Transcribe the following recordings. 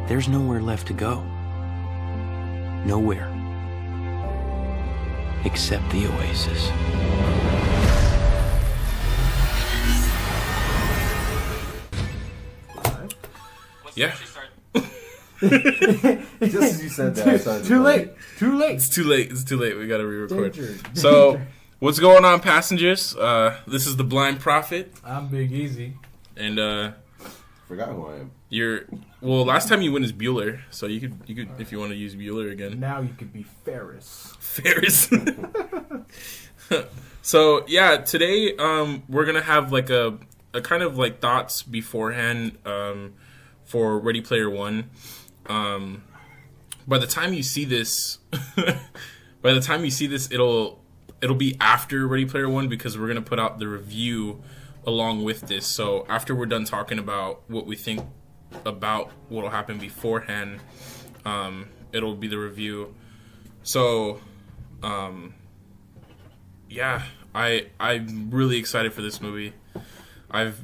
there's nowhere left to go. Nowhere. Except the Oasis. Yeah. Just as you said that, I started Too late. It's too late. We gotta re-record. So, what's going on, passengers? This is the Blind Prophet, I'm Big Easy. and Forgot who I am. last time you went as Bueler, so you could if you want to use Bueler again. Now you could be Ferris. Ferris. So yeah, today we're gonna have like a kind of like thoughts beforehand for Ready Player One. By the time you see this, it'll be after Ready Player One, because we're gonna put out the review along with this. So after we're done talking about what we think about what'll happen beforehand, it'll be the review. So, yeah, I'm really excited for this movie. I've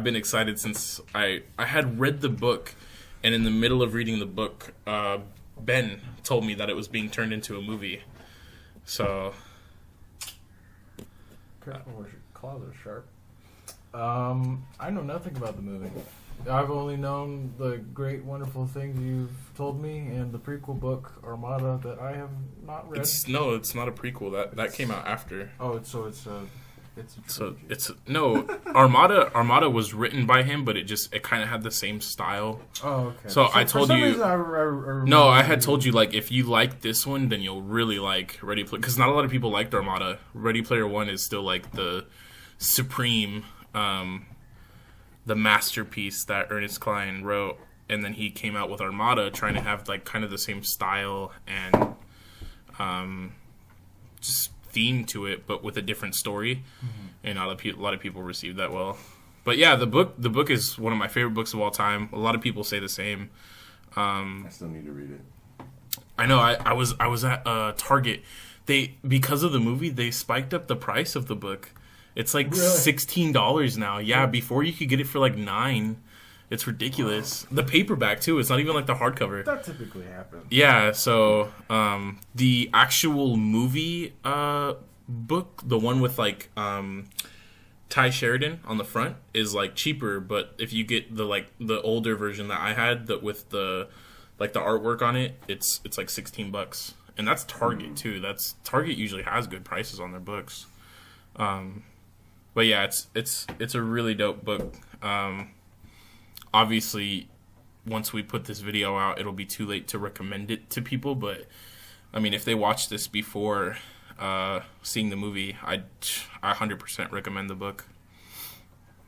been excited since I had read the book, and in the middle of reading the book, Ben told me that it was being turned into a movie. So, Careful, your claws are sharp. I know nothing about the movie. I've only known the great, wonderful things you've told me, and the prequel book Armada that I have not read. it's not a prequel. That came out after. Oh, it's a trilogy. Armada was written by him, but it kind of had the same style. Oh, okay. So I told you. I had told you. you, like, if you like this one, then you'll really like Ready Player, because not a lot of people liked Armada. Ready Player One is still like the supreme, the masterpiece that Ernest Cline wrote, and then he came out with Armada, trying to have like kind of the same style and just theme to it, but with a different story. Mm-hmm. And a lot of people received that well. But yeah, the book is one of my favorite books of all time. A lot of people say the same. I still need to read it. I know. I was at Target. Because of the movie, they spiked up the price of the book. It's like really? $16 now. Yeah, before you could get it for like $9. It's ridiculous. Wow. The paperback too. It's not even like the hardcover. That typically happens. Yeah. So the actual movie book, the one with like Ty Sheridan on the front, is like cheaper. But if you get the older version that I had, with the artwork on it, it's like $16. And that's Target too. Target usually has good prices on their books. But yeah, it's a really dope book. Obviously, once we put this video out, it'll be too late to recommend it to people. But I mean, if they watch this before seeing the movie, I 100% recommend the book.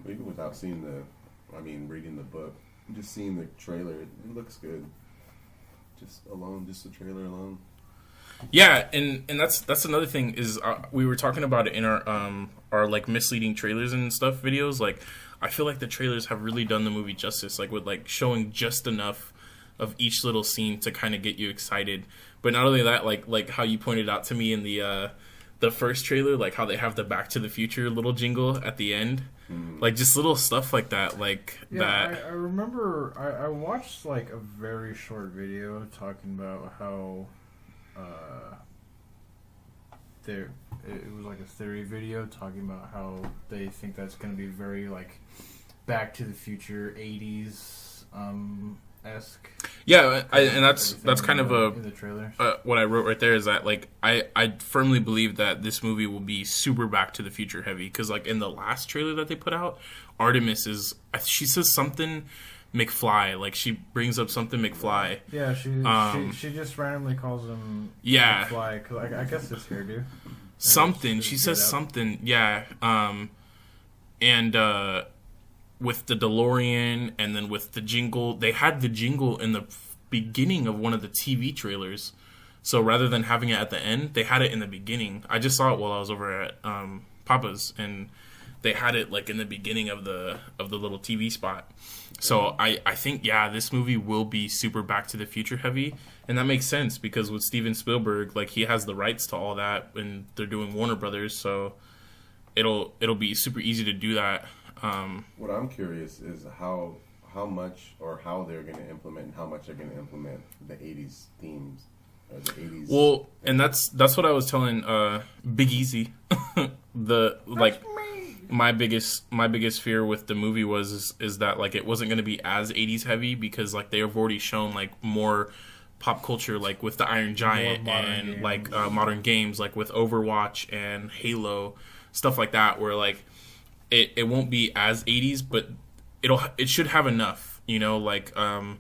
Even without reading the book, just seeing the trailer, it looks good. Just the trailer alone. Yeah, and that's another thing is we were talking about it in our like misleading trailers and stuff videos. Like, I feel like the trailers have really done the movie justice, like with like showing just enough of each little scene to kind of get you excited. But not only that, like how you pointed out to me in the first trailer, like how they have the Back to the Future little jingle at the end. Mm. Like just little stuff like that, I remember I watched like a very short video talking about how it was like a theory video talking about how they think that's going to be very like Back to the Future 80s esque. Yeah, and that's kind of in the trailer. What I wrote right there is that like I firmly believe that this movie will be super Back to the Future heavy, because like in the last trailer that they put out, Artemis she says something McFly, like she brings up something McFly. Yeah, she just randomly calls him McFly, cause I guess this hairdo. Something she says something, yeah. And with the DeLorean, and then with the jingle, they had the jingle in the beginning of one of the TV trailers. So rather than having it at the end, they had it in the beginning. I just saw it while I was over at Papa's, and they had it like in the beginning of the little TV spot. So I think, yeah, this movie will be super Back to the Future heavy, and that makes sense because with Steven Spielberg, like he has the rights to all that, and they're doing Warner Brothers, so it'll be super easy to do that. What I'm curious is how how much or how they're going to implement and how much they're going to implement the 80s themes or the 80s. Well, and that's what I was telling Big Easy. My biggest fear with the movie is that like it wasn't going to be as 80s heavy because like they have already shown like more pop culture, like with the Iron Giant and games. Like modern games, like with Overwatch and Halo, stuff like that, where like it won't be as 80s, but it should have enough, you know, like and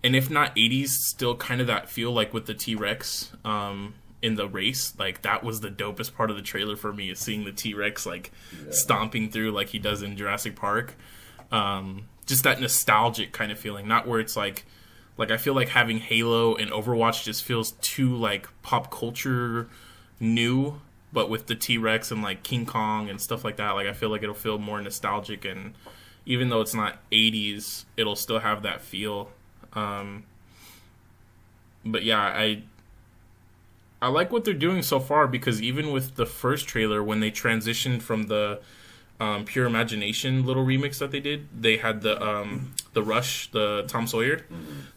if not 80s, still kind of that feel like with the T-Rex in the race. Like that was the dopest part of the trailer for me, is seeing the T-Rex like stomping through like he does in Jurassic Park. Just that nostalgic kind of feeling, not where it's like I feel like having Halo and Overwatch just feels too like pop culture new, but with the T-Rex and like King Kong and stuff like that, like I feel like it'll feel more nostalgic, and even though it's not 80s, it'll still have that feel. But yeah, I like what they're doing so far, because even with the first trailer, when they transitioned from the Pure Imagination little remix that they did, they had the Rush, the Tom Sawyer.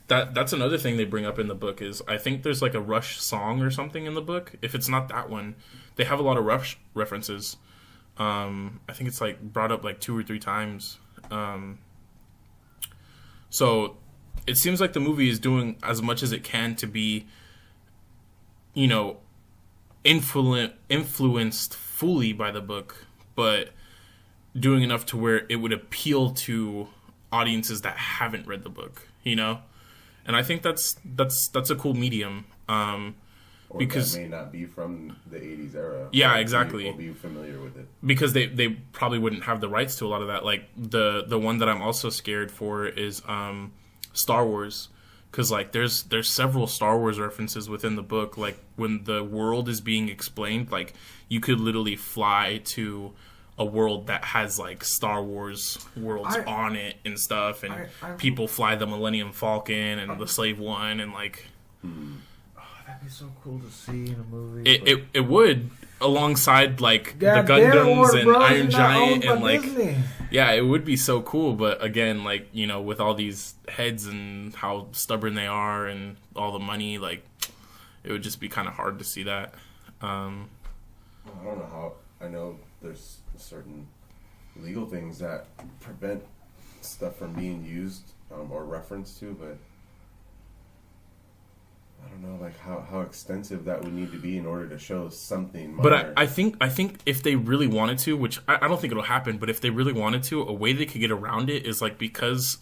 That's another thing they bring up in the book, is I think there's like a Rush song or something in the book. If it's not that one, they have a lot of Rush references. I think it's like brought up like 2 or 3 times. So it seems like the movie is doing as much as it can to be, you know, influenced fully by the book, but doing enough to where it would appeal to audiences that haven't read the book, you know? And I think that's a cool medium. Or because that may not be from the 80s era. Yeah, exactly. We'll be familiar with it. Because they probably wouldn't have the rights to a lot of that. Like, the one that I'm also scared for is Star Wars. Because, like, there's several Star Wars references within the book. Like, when the world is being explained, like, you could literally fly to a world that has, like, Star Wars worlds on it and stuff. And people fly the Millennium Falcon and the Slave One and, like... That'd be so cool to see in a movie. It would, alongside like the Gundams and Iron Giant and like Disney. Yeah, it would be so cool. But again, like, you know, with all these heads and how stubborn they are and all the money, like it would just be kind of hard to see that. I don't know how. I know there's certain legal things that prevent stuff from being used or referenced to, but I don't know, like how extensive that would need to be in order to show something minor. But I think if they really wanted to, which I don't think it'll happen, but if they really wanted to, a way they could get around it is like, because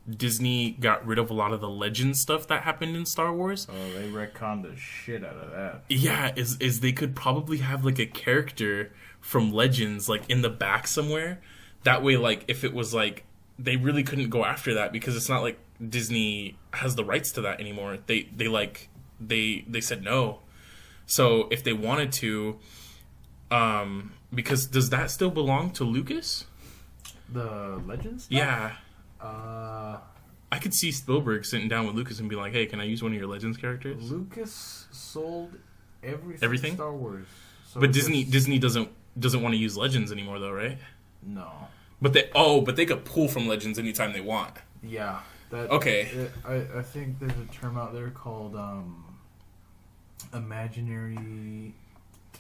Disney got rid of a lot of the legend stuff that happened in Star Wars. Oh, they retconned the shit out of that. Yeah, is they could probably have like a character from Legends like in the back somewhere. That way, like if it was like they really couldn't go after that, because it's not like Disney has the rights to that anymore. They said no. So if they wanted to, because does that still belong to Lucas? The Legends? Yeah. I could see Spielberg sitting down with Lucas and be like, "Hey, can I use one of your Legends characters?" Lucas sold everything? Star Wars. So but Disney doesn't want to use Legends anymore, though, right? No. But they could pull from Legends anytime they want. Yeah. Okay. I think there's a term out there called imaginary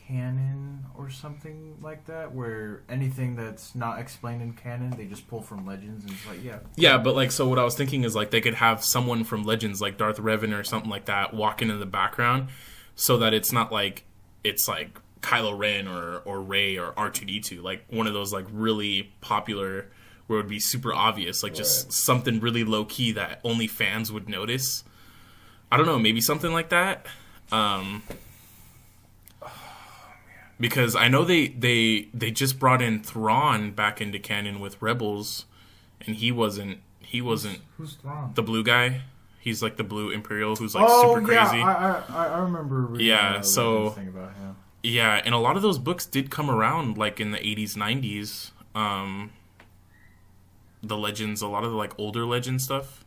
canon or something like that, where anything that's not explained in canon, they just pull from Legends, and it's like, yeah. Yeah, but like, so what I was thinking is like they could have someone from Legends, like Darth Revan or something like that, walking in the background, so that it's not like it's like Kylo Ren or Rey or R2-D2, like one of those like really popular, where it would be super obvious, like just something really low key that only fans would notice. I don't know, maybe something like that. Because I know they just brought in Thrawn back into canon with Rebels, and he wasn't Who's Thrawn? the blue guy. He's like the blue Imperial who's like super crazy. I remember reading thing about him. Yeah, and a lot of those books did come around like in the 80s, 90s. The Legends, a lot of the like older Legend stuff.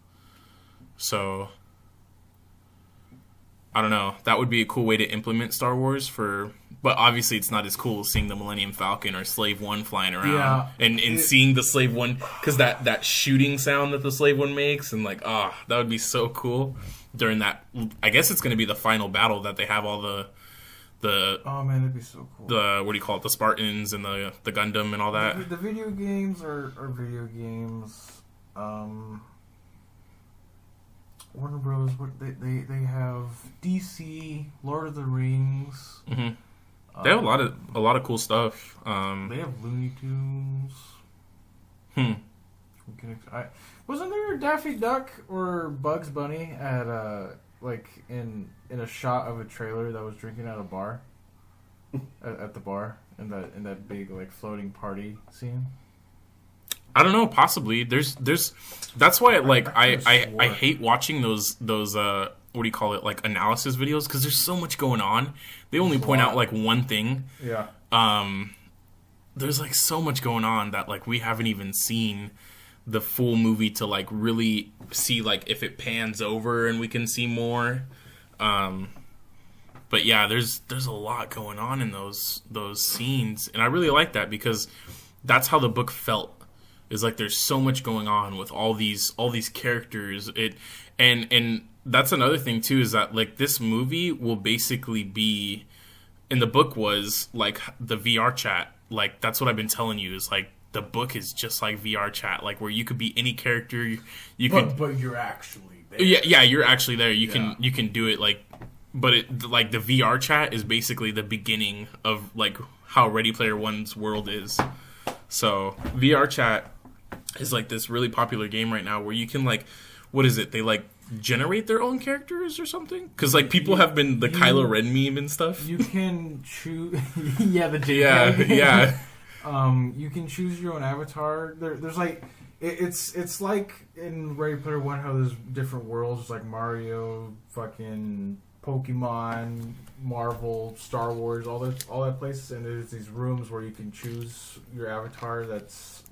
So I don't know. That would be a cool way to implement Star Wars but obviously it's not as cool as seeing the Millennium Falcon or Slave One flying around and seeing the Slave One, because that shooting sound that the Slave One makes, and like, that would be so cool during that. I guess it's going to be the final battle that they have all the oh man, that'd be so cool. The, what do you call it, the Spartans and the Gundam and all that. The video games are video games. Warner Bros. They have DC, Lord of the Rings. Mm-hmm. They have a lot of cool stuff. They have Looney Tunes. Wasn't there a Daffy Duck or Bugs Bunny at like in a shot of a trailer that was drinking at a bar at the bar in that big like floating party scene? I don't know, possibly. There's that's why I hate watching those what do you call it, like analysis videos, because there's so much going on. They only point out like one thing. Yeah. There's like so much going on that like we haven't even seen the full movie to like really see like if it pans over and we can see more. But yeah, there's a lot going on in those scenes, and I really like that because that's how the book felt. Is like there's so much going on with all these characters. And that's another thing too, is that like this movie will basically be, in the book was like the VR chat. Like that's what I've been telling you, is like the book is just like VR chat, like where you could be any character. But you're actually there. Yeah, you're actually there. You can do it like, but it like the VR chat is basically the beginning of like how Ready Player One's world is. So VR chat is like this really popular game right now where you can like, what is it? They like generate their own characters or something? Because like people have been the Kylo Ren meme and stuff. You can choose. Yeah, the JK. Yeah. You can choose your own avatar. There's like it's like in Ready Player One how there's different worlds like Mario, fucking Pokemon, Marvel, Star Wars, all that places, and there's these rooms where you can choose your avatar that's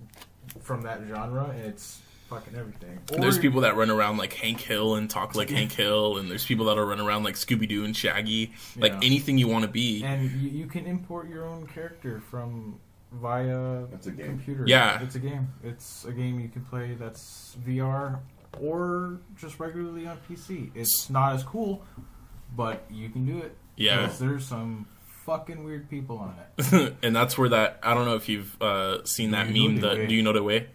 from that genre, and it's fucking everything. Or there's people that run around like Hank Hill and talk like Hank Hill, and there's people that'll run around like Scooby-Doo and Shaggy, like anything you want to be. And you can import your own character via That's a game. computer. Yeah. It's a game. It's a game you can play that's VR or just regularly on PC. It's not as cool, but you can do it. Yeah. Because there's some fucking weird people on it. And that's where that, I don't know if you've seen that meme, Do You Know the Way?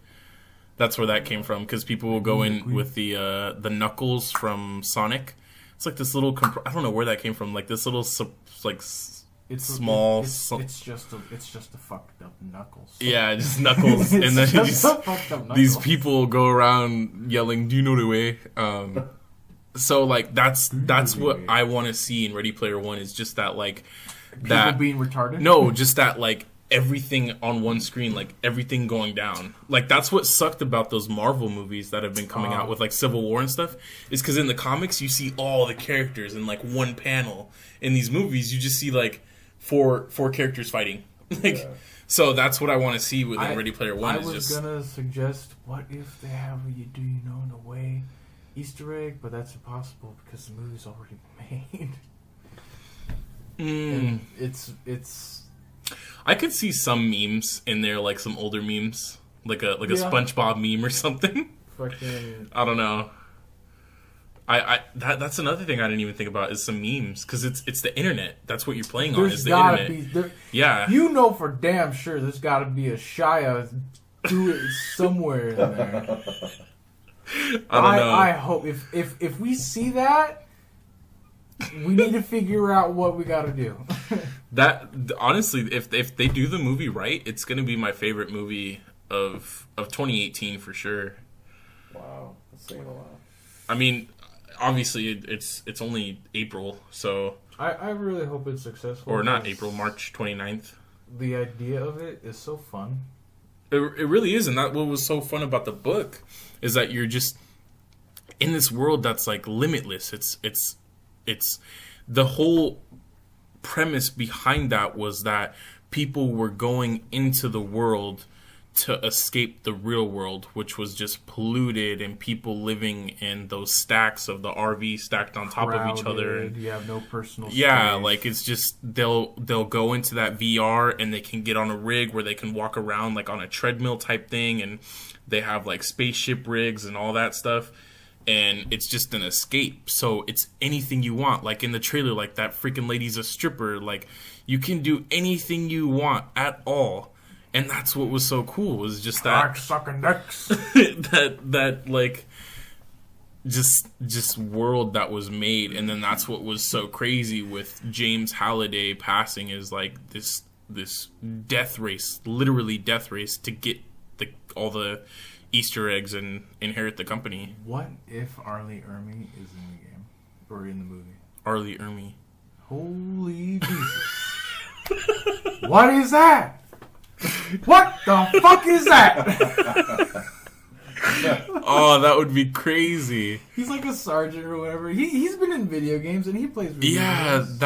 That's where that came from, because people will go in with the Knuckles from Sonic. It's like this little, I don't know where that came from, like this little, like, It's small. It's just a fucked up Knuckles. Yeah, just Knuckles. And then these people go around yelling, "Do you know the way?" So like that's what I want to see in Ready Player One, is just that like people being retarded. No, just that like everything on one screen, like everything going down. Like that's what sucked about those Marvel movies that have been coming out with like Civil War and stuff, is because in the comics you see all the characters in like one panel. In these movies you just see like four characters fighting. Like so that's what I want to see with Ready Player One. I was gonna suggest, what if they have a "Do You Know in a Way" Easter egg, but that's impossible because the movie's already made. And it's. I could see some memes in there, like some older memes, like a SpongeBob meme or something. Fucking. I don't know. That's another thing I didn't even think about, is some memes, because it's the internet. That's what you're playing on. Is the internet. Yeah. You know for damn sure there's got to be a Shia do it somewhere in there. I don't know. I hope if we see that, we need to figure out what we got to do. That honestly, if they do the movie right, it's gonna be my favorite movie of 2018 for sure. Wow, that's saying a lot. I mean, obviously it's only April, so I really hope it's successful. Or not April, March 29th. The idea of it is so fun. It really is, and that what was so fun about the book is that you're just in this world that's like limitless. It's the whole premise behind that was that people were going into the world to escape the real world, which was just polluted and people living in those stacks of the RV stacked on top of each other. And you have no personal yeah, space. like it's just they'll go into that VR and they can get on a rig where they can walk around like on a treadmill type thing, and they have like spaceship rigs and all that stuff. And it's just an escape. So it's anything you want. Like in the trailer, like that freaking lady's a stripper. Like you can do anything you want at all. And that's what was so cool, was just that sucking dicks. that like just world that was made. And then that's what was so crazy with James Halliday passing, is like this death race, literally death race, to get all the Easter eggs and inherit the company. What if Arlie Ermy is in the game or in the movie? Arlie Ermy. Holy Jesus! What is that? What the fuck is that? Oh, that would be crazy. He's like a sergeant or whatever. He's been in video games and he plays video games.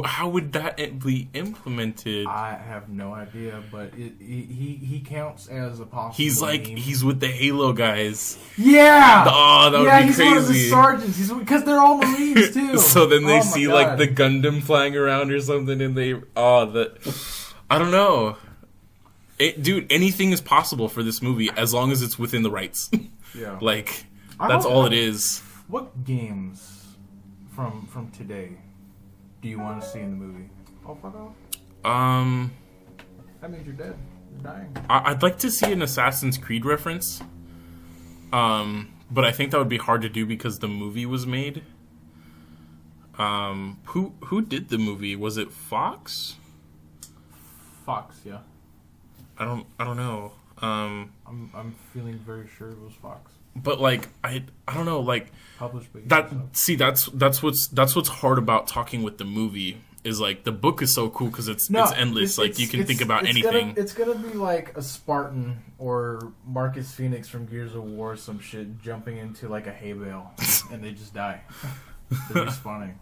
How would that be implemented? I have no idea, but he counts as a possible. He's like name. he's with the Halo guys. Yeah. Oh, that would be he's crazy. One of the sergeants. Because they're all Marines too. So then they see God. like the Gundam flying around or something, and I don't know. Dude, anything is possible for this movie as long as it's within the rights. Yeah. Like, that's all it is. What games from today do you want to see in the movie? Oh, fuck off. That means you're dead. You're dying. I'd like to see an Assassin's Creed reference. But I think that would be hard to do because the movie was made. Who did the movie? Was it Fox? Fox, yeah. I don't know. I'm feeling very sure it was Fox. But like I don't know, like Published by that. Ubisoft. See, that's what's hard about talking with the movie, is like the book is so cool because it's endless. Like you can think about anything. It's gonna be like a Spartan or Marcus Phoenix from Gears of War, or some shit, jumping into like a hay bale and they just die. They're respawning.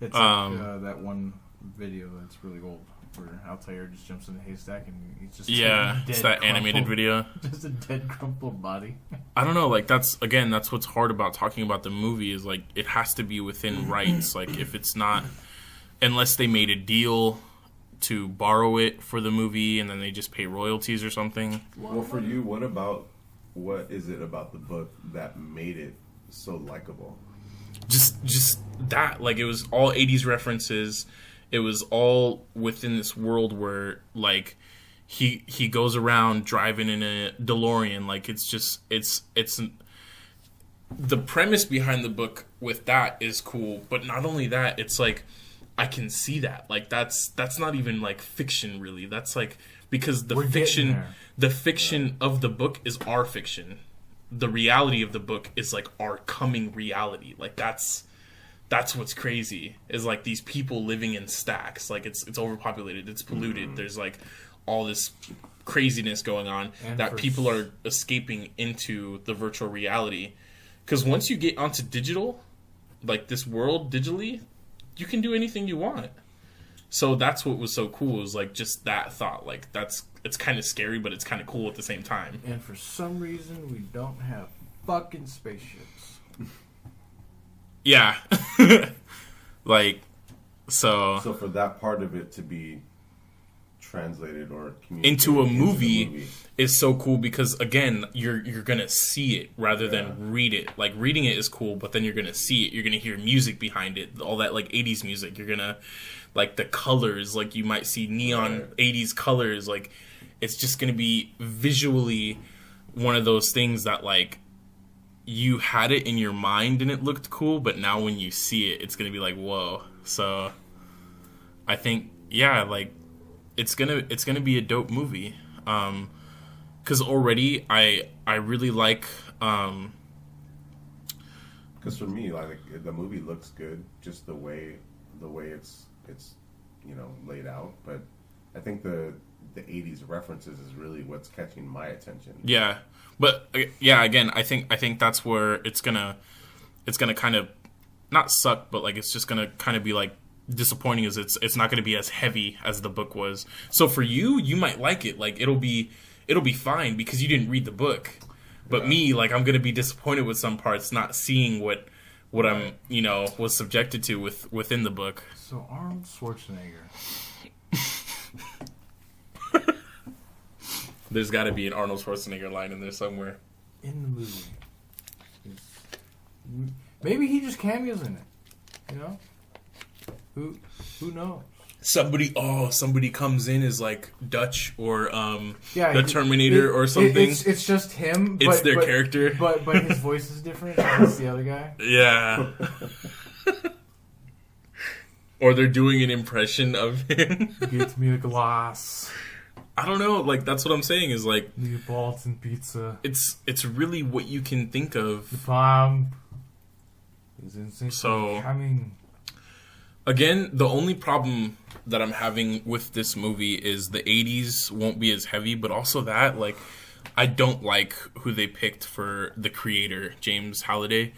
It's like that one video that's really old, where Altair just jumps in a haystack and he's just It's that animated video. Just a dead, crumpled body. I don't know, like that's what's hard about talking about the movie, is like it has to be within rights. Like if it's not, unless they made a deal to borrow it for the movie and then they just pay royalties or something. Well, for you, what is it about the book that made it so likable? Just that, like it was all 80s references. It was all within this world where, like, he goes around driving in a DeLorean. Like, it's the premise behind the book with that is cool. But not only that, it's like, I can see that. Like, that's not even, like, fiction, really. That's, like, because the fiction of the book is our fiction. The reality of the book is, like, our coming reality. Like, that's what's crazy, is like these people living in stacks. Like it's overpopulated, it's polluted. There's like all this craziness going on that people are escaping into the virtual reality. Because once you get onto digital, like this world digitally, you can do anything you want. So that's what was so cool, is like just that thought. Like it's kind of scary, but it's kind of cool at the same time. And for some reason, we don't have fucking spaceships. Yeah. Like, so for that part of it to be translated or communicated into a movie is so cool, because again, you're gonna see it rather than read it. Like reading it is cool, but then you're gonna see it. You're gonna hear music behind it, all that like 80s music. You're gonna like the colors, like you might see neon 80s colors. Like it's just gonna be visually one of those things that like you had it in your mind and it looked cool, but now when you see it, it's gonna be like, whoa. So I think, yeah, like it's gonna be a dope movie. Because already I really like. Because for me, like the movie looks good, just the way it's laid out. But I think the 80s references is really what's catching my attention. Yeah. But yeah, again, I think that's where it's gonna kind of not suck, but like it's just gonna kind of be like disappointing, as it's not gonna be as heavy as the book was. So for you might like it. Like it'll be it'll be fine because you didn't read the book. But me, like, I'm gonna be disappointed with some parts, not seeing what I'm, was subjected to within the book. So Arnold Schwarzenegger. There's got to be an Arnold Schwarzenegger line in there somewhere. In the movie. Maybe he just cameos in it. You know? Who knows? Somebody comes in as like Dutch or the Terminator or something. It's just him. It's their character. But his voice is different. It's the other guy. Yeah. Or they're doing an impression of him. Get me a glass. I don't know. Like, that's what I'm saying is like... Neapolitan pizza. It's really what you can think of. The bomb is coming. Again, the only problem that I'm having with this movie is the 80s won't be as heavy, but also that, like, I don't like who they picked for the creator. James Halliday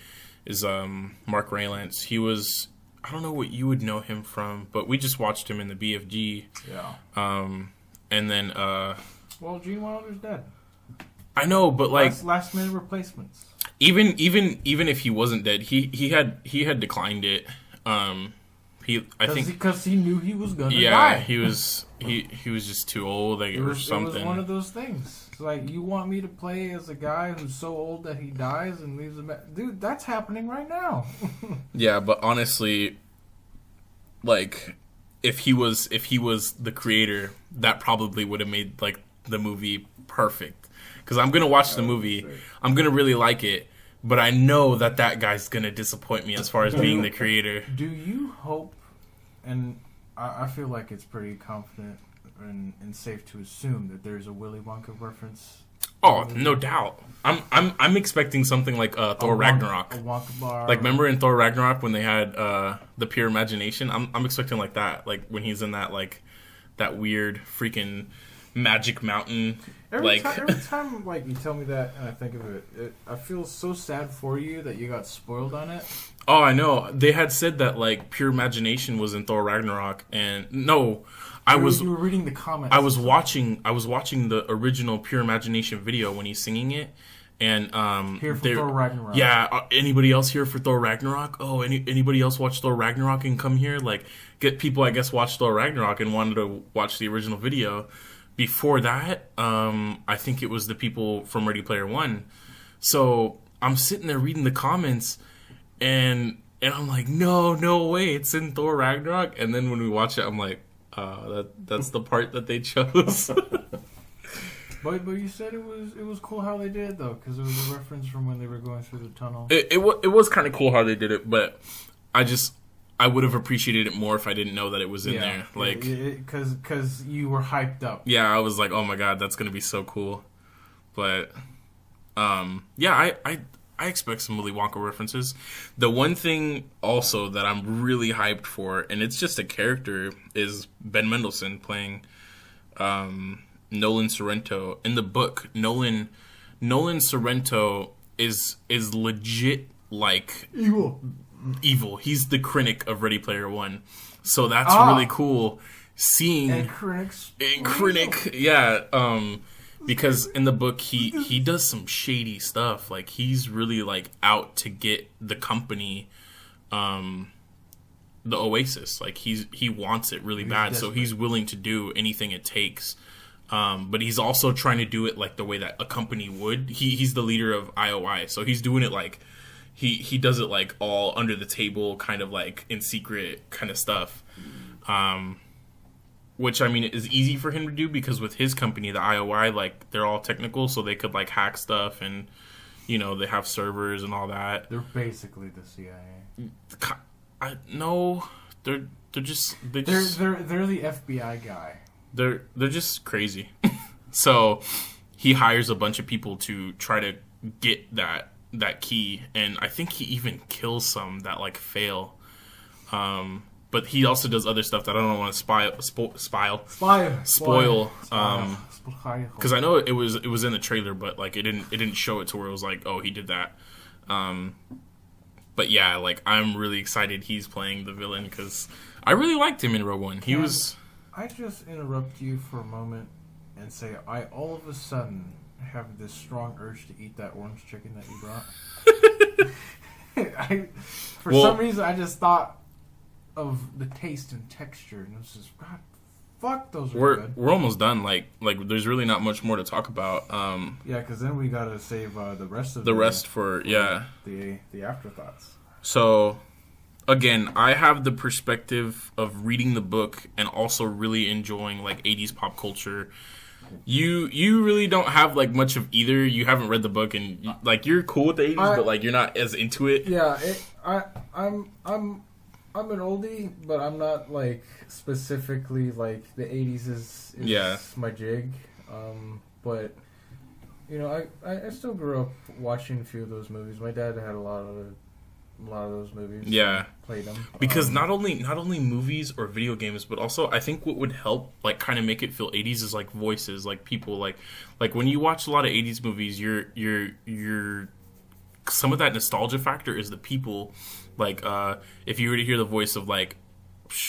is Mark Rylance. He was... I don't know what you would know him from, but we just watched him in the BFG. Yeah. And then... well, Gene Wilder's dead. I know, but like... Last minute replacements. Even if he wasn't dead, he had declined it. Because he knew he was gonna die. Yeah, he was just too old, like, or something. It was one of those things. It's like, you want me to play as a guy who's so old that he dies and leaves a dude, that's happening right now. Yeah, but honestly, like, if he was the creator, that probably would have made like the movie perfect. Because I'm gonna watch the movie, I'm gonna really like it. But I know that guy's going to disappoint me as far as being the creator. Do you hope, and I feel like it's pretty confident and safe to assume that there's a Willy Wonka reference? Oh, no doubt. I'm expecting something like Thor Ragnarok. A Wonka bar. Like, remember in Thor Ragnarok when they had the pure imagination? I'm expecting like that. Like, when he's in that, like, that weird freaking magic mountain. Every time like you tell me that and I think of it, I feel so sad for you that you got spoiled on it. Oh, I know. They had said that like pure imagination was in Thor Ragnarok, and no, you were reading the comments. I was watching the original Pure Imagination video when he's singing it, and here for Thor Ragnarok. Yeah, anybody else here for Thor Ragnarok? Oh, anybody else watch Thor Ragnarok and come here? Like, get people, I guess, watch Thor Ragnarok and wanted to watch the original video. Before that, I think it was the people from Ready Player One. So I'm sitting there reading the comments, and I'm like, no way, it's in Thor Ragnarok. And then when we watch it, I'm like, that's the part that they chose. But you said it was cool how they did it though, because it was a reference from when they were going through the tunnel. It was kind of cool how they did it, but I would have appreciated it more if I didn't know that it was in there. Like, because you were hyped up. Yeah, I was like, oh my god, that's gonna be so cool. But yeah, I expect some Willy Wonka references. The one thing also that I'm really hyped for, and it's just a character, is Ben Mendelsohn playing Nolan Sorrento. In the book, Nolan Sorrento is legit like evil. He's the Krennic of Ready Player One. So that's really cool seeing... And Krennic, yeah. Because in the book, he does some shady stuff. Like, he's really, like, out to get the company, the Oasis. Like, he wants it really bad, desperate. So he's willing to do anything it takes. But he's also trying to do it, like, the way that a company would. He's the leader of IOI, so he's doing it, like... He does it, like, all under the table, kind of, like, in secret kind of stuff. Which, I mean, is easy for him to do because with his company, the IOI, like, they're all technical, so they could, like, hack stuff and, they have servers and all that. They're basically the CIA. No, they're the FBI guy. They're just crazy. So he hires a bunch of people to try to get that key, and I think he even kills some that like fail. But he also does other stuff that I don't want to spoil. Because I know it was in the trailer, but like it didn't show it to where it was like, oh, he did that. But yeah, like I'm really excited he's playing the villain because I really liked him in Rogue One. I just interrupt you for a moment and say, I all of a sudden have this strong urge to eat that orange chicken that you brought. For some reason, I just thought of the taste and texture, and it was just, God, fuck, those are good. We're almost done. Like there's really not much more to talk about. Yeah, because then we gotta save the rest of for the afterthoughts. So, again, I have the perspective of reading the book and also really enjoying like 80s pop culture. You really don't have like much of either. You haven't read the book, and like you're cool with the 80s, but like you're not as into it. Yeah, I'm an oldie, but I'm not like specifically like the 80s is my jig. But you know, I still grew up watching a few of those movies. My dad had a lot of those movies. Yeah, played them because not only movies or video games, but also I think what would help like kind of make it feel 80s is like voices, like people, like when you watch a lot of 80s movies, you're some of that nostalgia factor is the people. Like if you were to hear the voice of like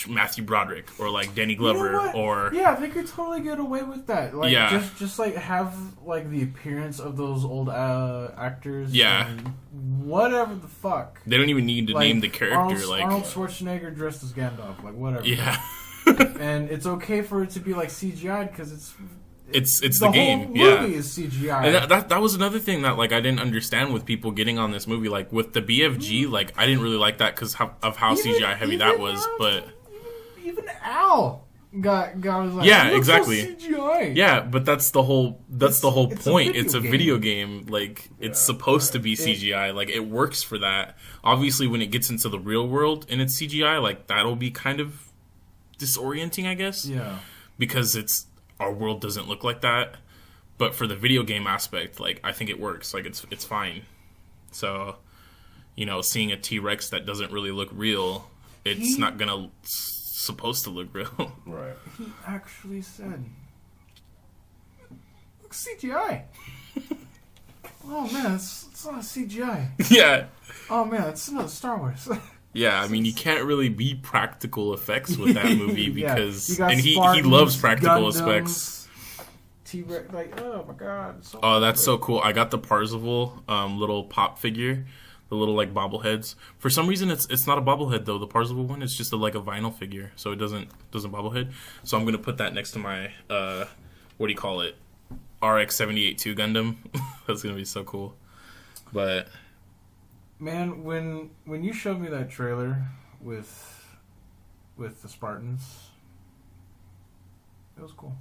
Matthew Broderick or like Danny Glover, or they could totally get away with that. Like just like have like the appearance of those old actors. Yeah, and whatever the fuck. They don't even need to name the character. Arnold Schwarzenegger dressed as Gandalf, like whatever. Yeah, and it's okay for it to be like CGI because it's the game. Whole movie is CGI. And that was another thing that like I didn't understand with people getting on this movie. Like with the BFG, like I didn't really like that because of how CGI heavy that was. But even Al got was like, yeah, exactly. So CGI. Yeah, but that's the whole point. It's a video game. Like it's supposed to be CGI. Like it works for that. Obviously, when it gets into the real world and it's CGI, like that'll be kind of disorienting, I guess. Yeah, because our world doesn't look like that. But for the video game aspect, like I think it works. Like it's fine. So, you know, seeing a T-Rex that doesn't really look real, it's not gonna supposed to look real. Right. He actually said, "Look, CGI." Oh man, it's not CGI. Yeah. Oh man, it's not Star Wars. Yeah, I mean, you can't really be practical effects with that movie because he Spartans, loves practical Gundams, effects. T-Rex, like, oh my god. That's so cool. I got the Parzival little pop figure, the little like bobbleheads. For some reason, it's not a bobblehead though. The Parzival one, it's just like a vinyl figure, so it doesn't bobblehead. So I'm gonna put that next to my what do you call it? RX-78-2 Gundam. That's gonna be so cool. But man, when you showed me that trailer with the Spartans, it was cool.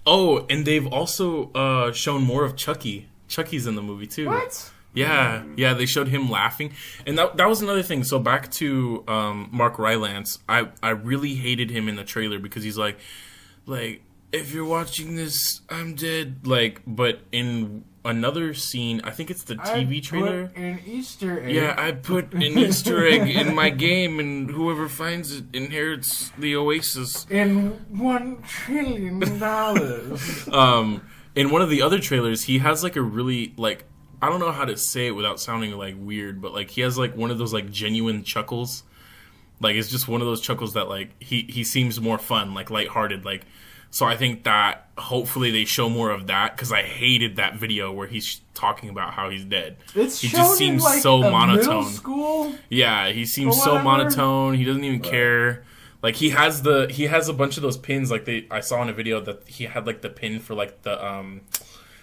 Oh, and they've also shown more of Chucky. Chucky's in the movie too. What? Yeah, they showed him laughing, and that was another thing. So back to Mark Rylance, I really hated him in the trailer because he's like, if you're watching this, I'm dead. Like, but in another scene, I think it's the TV trailer. Put an Easter egg. Yeah, I put an Easter egg in my game, and whoever finds it inherits the Oasis. In $1 trillion. In one of the other trailers, he has like a really like, I don't know how to say it without sounding like weird, but like he has like one of those like genuine chuckles. Like it's just one of those chuckles that like he seems more fun, like lighthearted, like. So I think that hopefully they show more of that because I hated that video where he's talking about how he's dead. He just seems like so monotone. Middle school? Yeah, he seems so monotone. He doesn't even care. Like he has a bunch of those pins. Like I saw in a video that he had like the pin for like the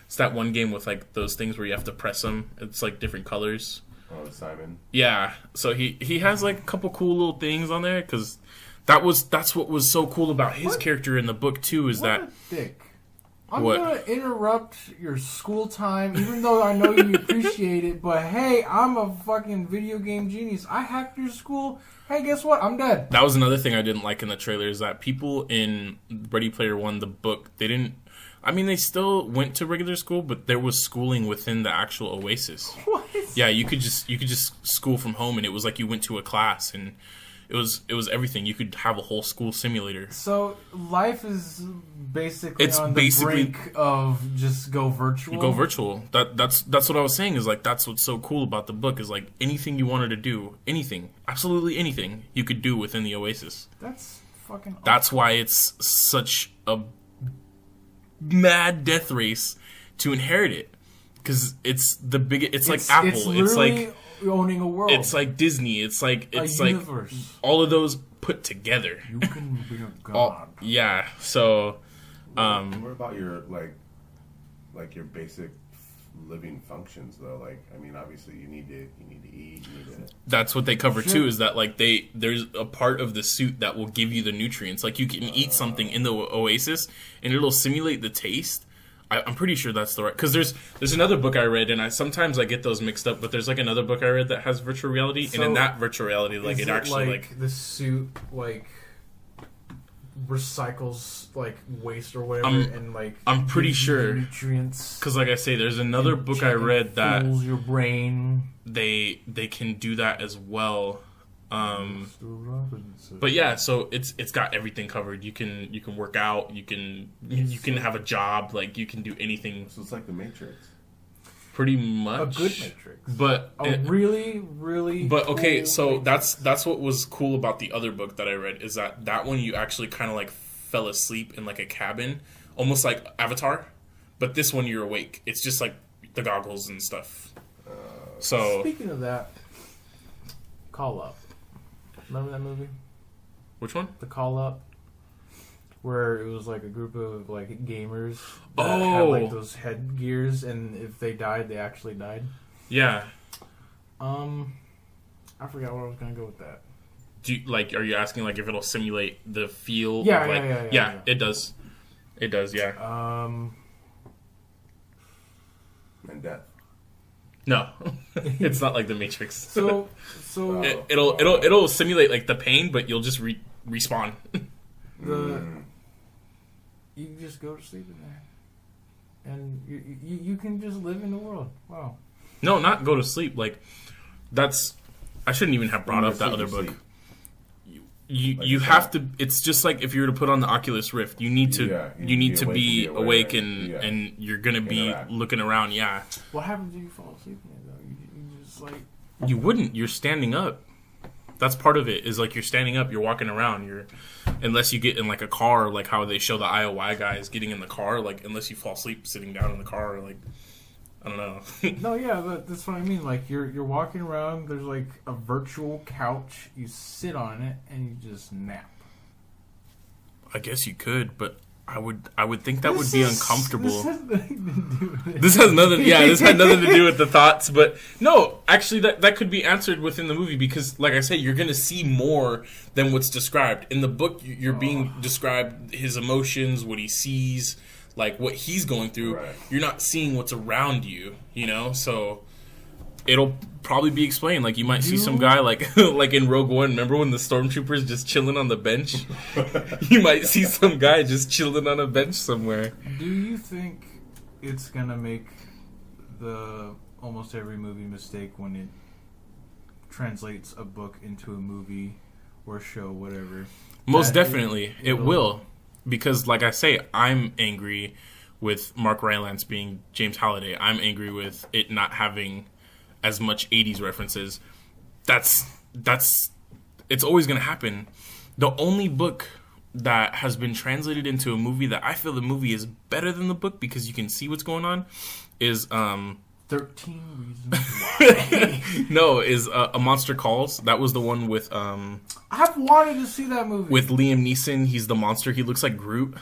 it's that one game with like those things where you have to press them. It's like different colors. Oh, Simon. Yeah, so he has like a couple cool little things on there because. That's what was so cool about his character in the book too. Is that a dick? I'm gonna interrupt your school time, even though I know you appreciate it. But hey, I'm a fucking video game genius. I hacked your school. Hey, guess what? I'm dead. That was another thing I didn't like in the trailer is that people in Ready Player One, the book, they didn't. I mean, they still went to regular school, but there was schooling within the actual Oasis. What? Yeah, you could just school from home, and it was like you went to a class and. It was everything. You could have a whole school simulator. So life is basically the brink of just go virtual. You go virtual. That's what I was saying. Is like that's what's so cool about the book. Is like anything you wanted to do, anything, absolutely anything, you could do within the Oasis. That's fucking. Awesome. That's why it's such a mad death race to inherit it. Because it's the biggest. It's like Apple. It's literally owning a world. It's like Disney. It's like universe. All of those put together. You can be a god. Yeah. So, what about your like your basic living functions though? Like, I mean, obviously you need to eat. You need to. That's what they cover too. Is that like there's a part of the suit that will give you the nutrients. Like you can eat something in the Oasis and it'll simulate the taste. I'm pretty sure that's the right, because there's another book I read, and sometimes I get those mixed up, but there's like another book I read that has virtual reality, and in that virtual reality, like it actually like the suit like recycles like waste or whatever, and like I'm pretty sure nutrients. Because like I say, there's another book I read that fills your brain. They can do that as well. But yeah, so it's got everything covered. You can work out. You can have a job. Like you can do anything. So it's like the Matrix. Pretty much a good Matrix, but really. But okay, cool so Matrix. that's what was cool about the other book that I read is that one you actually kind of like fell asleep in like a cabin, almost like Avatar. But this one you're awake. It's just like the goggles and stuff. So speaking of that, Call Up. Remember that movie? Which one? The Call Up, where it was like a group of like gamers that had like those headgears, and if they died, they actually died. Yeah. I forgot where I was gonna go with that. Are you asking like if it'll simulate the feel? Yeah, of, like, yeah. It does. It does. Yeah. And death. No, it's not like the Matrix. So it'll simulate like the pain, but you'll just respawn. You just go to sleep in there, and you can just live in the world. Wow. No, not go to sleep. Like that's. I shouldn't even have brought up that other book. You have to. It's just like if you were to put on the Oculus Rift, you need to be awake and you're gonna be looking around. Yeah. What happens if you fall asleep in it though? You just like. You wouldn't. You're standing up. That's part of it. Is like you're standing up. You're walking around. Unless you get in like a car, like how they show the IOI guys getting in the car. Like unless you fall asleep sitting down in the car, like. I don't know. No, yeah, that's what I mean. Like you're walking around. There's like a virtual couch. You sit on it and you just nap. I guess you could, but I would think that would be uncomfortable. This has nothing to do with it. This had nothing to do with the thoughts. But no, actually, that could be answered within the movie because, like I said, you're going to see more than what's described in the book. You're being described his emotions, what he sees. Like what he's going through, right. You're not seeing what's around you, so it'll probably be explained. Like you might see some guy like in Rogue One. Remember when the stormtroopers just chilling on the bench? You might see some guy just chilling on a bench somewhere. Do you think it's gonna make the almost every movie mistake when it translates a book into a movie or a show, whatever? Most definitely, it will. Because, like I say, I'm angry with Mark Rylance being James Halliday. I'm angry with it not having as much 80s references. That's it's always going to happen. The only book that has been translated into a movie that I feel the movie is better than the book because you can see what's going on is 13 Reasons Why. No, is A Monster Calls. That was the one with I've wanted to see that movie. With Liam Neeson, he's the monster. He looks like Groot.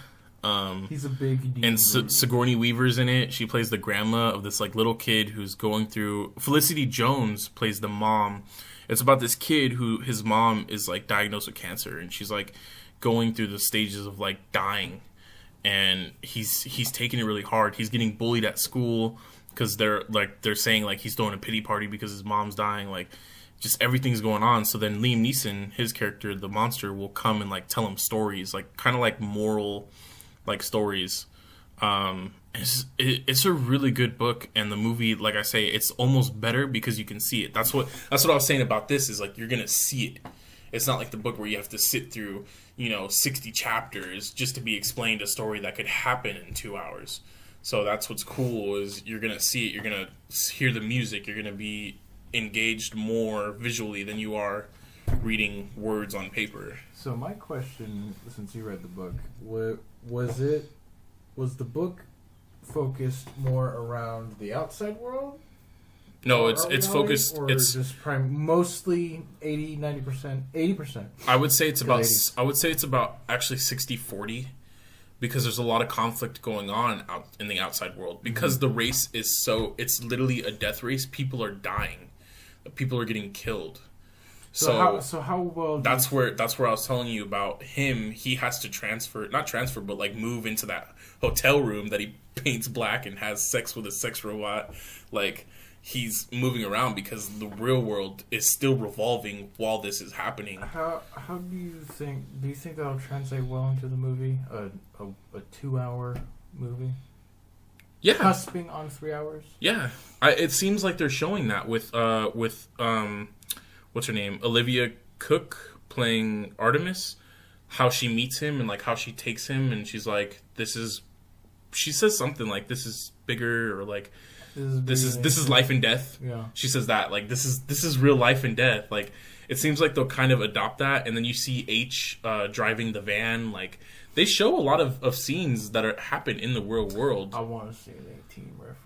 He's a big and Sigourney Weaver's in it. She plays the grandma of this like little kid who's going through. Felicity Jones plays the mom. It's about this kid who his mom is like diagnosed with cancer, and she's like going through the stages of like dying, and he's taking it really hard. He's getting bullied at school because they're saying like he's throwing a pity party because his mom's dying. Like just everything's going on. So then Liam Neeson, his character, the monster, will come and like tell him stories, like kind of like moral, like stories. It's a really good book, and the movie, like I say, it's almost better because you can see it. That's what I was saying about this is like you're gonna see it. It's not like the book where you have to sit through 60 chapters just to be explained a story that could happen in 2 hours. So that's what's cool is you're gonna see it. You're gonna hear the music. You're gonna be engaged more visually than you are reading words on paper. So my question, since you read the book, was it was the book focused more around the outside world? No, it's focused. Or It's just mostly 80, 90%, 80%. I would say it's about 80s. I would say it's about actually 60-40 because there's a lot of conflict going on out in the outside world because the race is it's literally a death race. People are dying. People are getting killed. So how well? that's where I was telling you about him. He has to not transfer, but like move into that hotel room that he paints black and has sex with a sex robot. Like he's moving around because the real world is still revolving while this is happening. How do you think? Do you think that'll translate well into the movie? A 2-hour movie. Yeah, cusping on 3 hours. Yeah, it seems like they're showing that with what's her name, Olivia Cook playing Artemis, how she meets him and like how she takes him, and she's like, she says something like, "This is bigger," or like, "This is life and death." Yeah, she says that like this is real life and death. Like it seems like they'll kind of adopt that, and then you see H driving the van. Like they show a lot of scenes that happen in the real world. I want to see an 18 reference.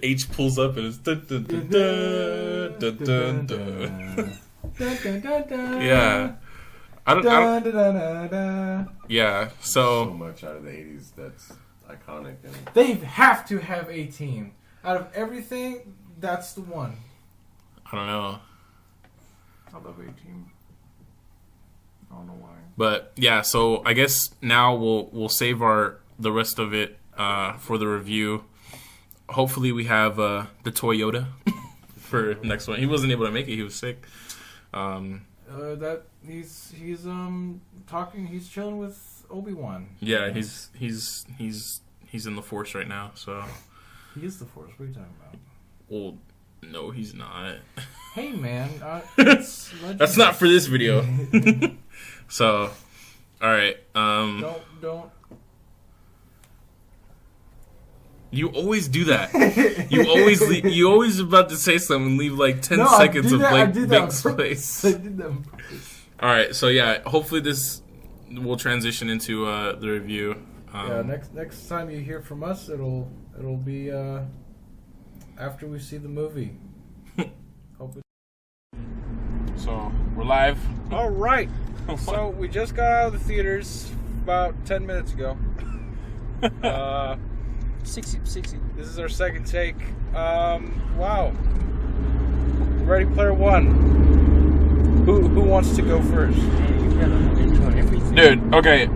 H pulls up and it's dun, dun, dun, dun, dun, dun, dun. Yeah, I don't. Yeah, so much out of the 80s that's iconic. And they have to have 18 out of everything. That's the one. I don't know. I love 18. I don't know why. But yeah, so I guess now we'll save the rest of it for the review. Hopefully we have the Toyota for next one. He wasn't able to make it. He was sick. That he's talking. He's chilling with Obi-Wan. Yeah, he's in the Force right now. So he is the Force. What are you talking about? Well, no, he's not. Hey man, that's not for this video. So, all right. Don't. You always do that. You always about to say something and leave like 10 seconds of blank space. I did that on purpose. All right, so yeah, hopefully this will transition into the review. Next time you hear from us, it'll be after we see the movie. So we're live. All right. So we just got out of the theaters about 10 minutes ago. 60. This is our second take. Wow. Ready Player One. Who wants to go first? Dude, okay.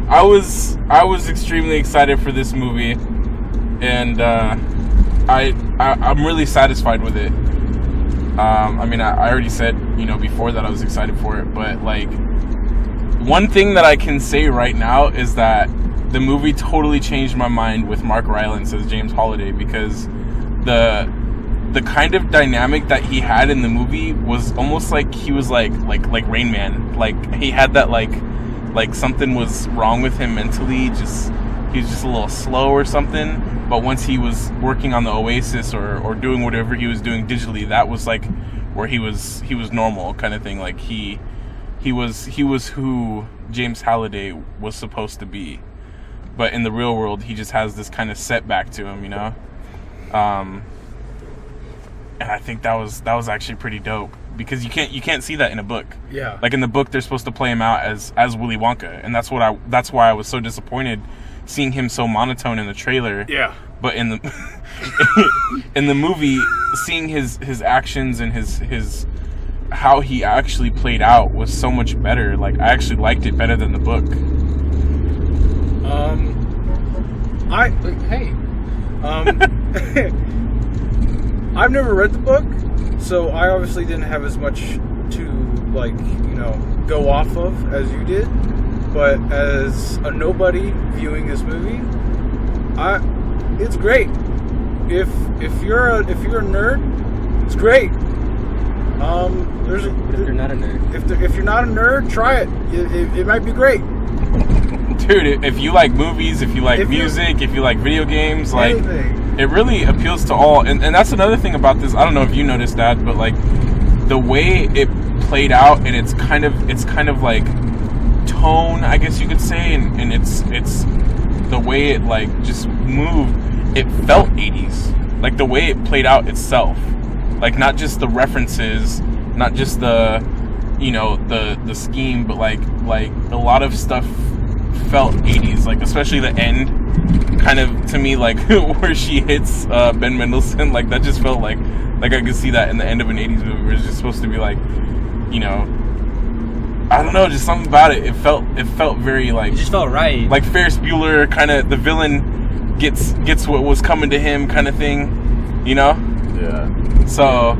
I was extremely excited for this movie, and I'm really satisfied with it. I mean, I already said, before that I was excited for it, but like, one thing that I can say right now is that the movie totally changed my mind with Mark Rylance as James Holliday, because the kind of dynamic that he had in the movie was almost like he was like Rain Man. Like he had that like something was wrong with him mentally. He was just a little slow or something. But once he was working on the Oasis or doing whatever he was doing digitally, that was like where he was normal kind of thing. Like he was who James Halliday was supposed to be. But in the real world, he just has this kind of setback to him, and I think that was actually pretty dope, because you can't see that in a book. Yeah. Like in the book, they're supposed to play him out as Willy Wonka, and that's why I was so disappointed seeing him so monotone in the trailer. Yeah. But in the in the movie, seeing his actions and his how he actually played out was so much better. Like I actually liked it better than the book. I've never read the book, so I obviously didn't have as much to go off of as you did. But as a nobody viewing this movie, it's great. If you're a nerd, it's great. If you're not a nerd, if you're not a nerd, try it. It might be great. Dude, if you like movies, if you like music, if you like video games, like anything. It really appeals to all. And that's another thing about this. I don't know if you noticed that, but like the way it played out, and it's kind of like tone, I guess you could say, and it's the way it like just moved. It felt 80s, like the way it played out itself, like not just the references, not just the the scheme, but like a lot of stuff felt 80s, like especially the end, kind of to me, like where she hits Ben Mendelsohn, like that just felt like I could see that in the end of an 80s movie where it's just supposed to be like, I don't know, just something about it. It felt very like, It just felt right. like Ferris Bueller, kind of the villain gets what was coming to him, kind of thing, Yeah. So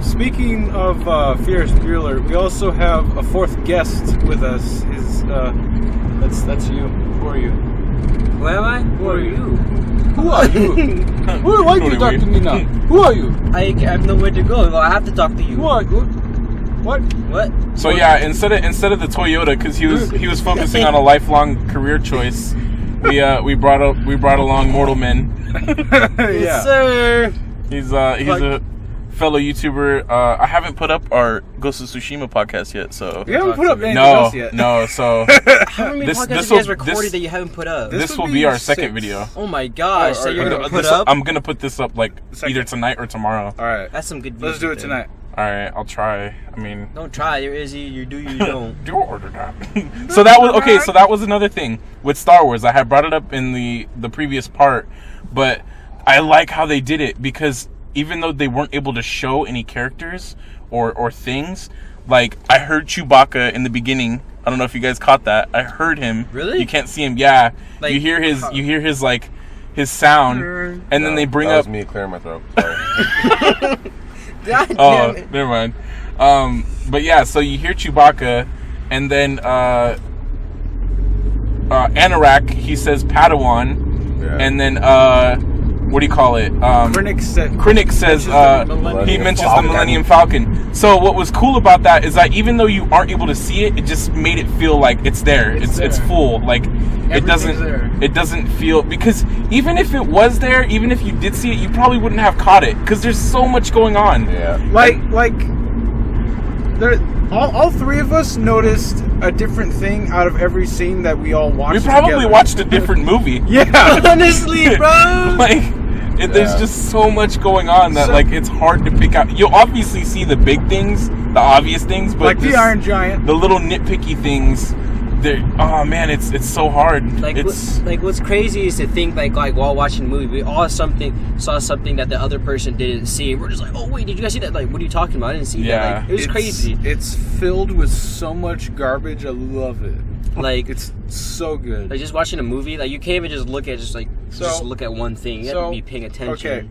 Speaking of Ferris Bueller, we also have a fourth guest with us. That's you. Who are you? Who am I? Who are you? Who are you? Why do you talk to me now? Who are you? I have nowhere to go. I have to talk to you. Who are you? What? So yeah, instead of the Toyota, because he was focusing on a lifelong career choice, we brought along Mortal Men. Yes, sir. He's a fellow YouTuber. I haven't put up our Ghost of Tsushima podcast yet, so You haven't put up anything else yet. No. So How many podcasts have you guys recorded that you haven't put up? this will would be be our second 6. video. Oh my gosh! So you're gonna put This- up? I'm gonna put this up like Second. either tonight or tomorrow. All right. That's some good views. Let's do it right there. tonight. All right, I'll try. I mean, Don't try. You're Izzy. You do. You don't. do order that. So that was okay. So that was another thing with Star Wars. I had brought it up in the previous part, but I like how they did it, because even though they weren't able to show any characters or things, like I heard Chewbacca in the beginning. I don't know if you guys caught that. I heard him. Really? You can't see him. Yeah. Like, you hear his like his sound, and then they bring that up. was me clearing my throat. Sorry. God damn Oh, it. never mind. But yeah, so you hear Chewbacca, and then Anorak, he says Padawan, Yeah. and then what do you call it? Krennic says he mentions the Millennium Falcon. So what was cool about that is that even though you aren't able to see it, it just made it feel like it's there. It's full. Like it doesn't feel, because even if it was there, even if you did see it, you probably wouldn't have caught it, because there's so much going on. Yeah. All three of us noticed a different thing out of every scene that we all watched. We probably together. watched a different movie. Yeah. Honestly, bro. Like, there's just so much going on that like it's hard to pick out. You'll obviously see the big things, the obvious things, but Like the Iron Giant. the little nitpicky things. Oh man, it's so hard. Like, what's crazy is to think like while watching the movie, we all saw something that the other person didn't see. We're just like, oh wait, did you guys see that? Like, what are you talking about? I didn't see that. Like, it was crazy. It's filled with so much garbage. I love it. Like, It's so good. like just watching a movie, like you can't even just look at just look at one thing. You have to be paying attention. Okay.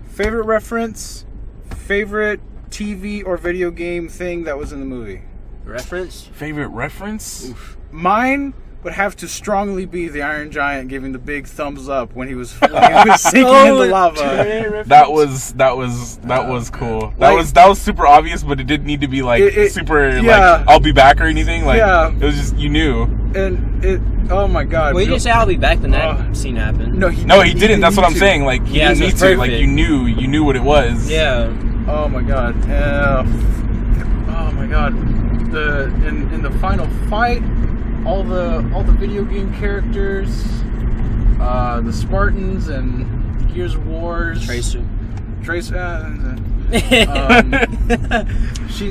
Favorite reference, favorite TV or video game thing that was in the movie. Reference? Favorite reference? Mine would have to strongly be the Iron Giant giving the big thumbs up when he was sinking in the lava. That was cool. That was super obvious, but it didn't need to be like super like I'll be back or anything. Like it was just, you knew. And it, oh my god. Well, you didn't say I'll be back when that scene happened. No, he didn't. That's what I'm saying. Like he didn't so need it's to. Like perfect. you knew what it was. Yeah. Oh my god. Oh my god. In the final fight, all the video game characters, the Spartans and Gears of Wars. Tracer.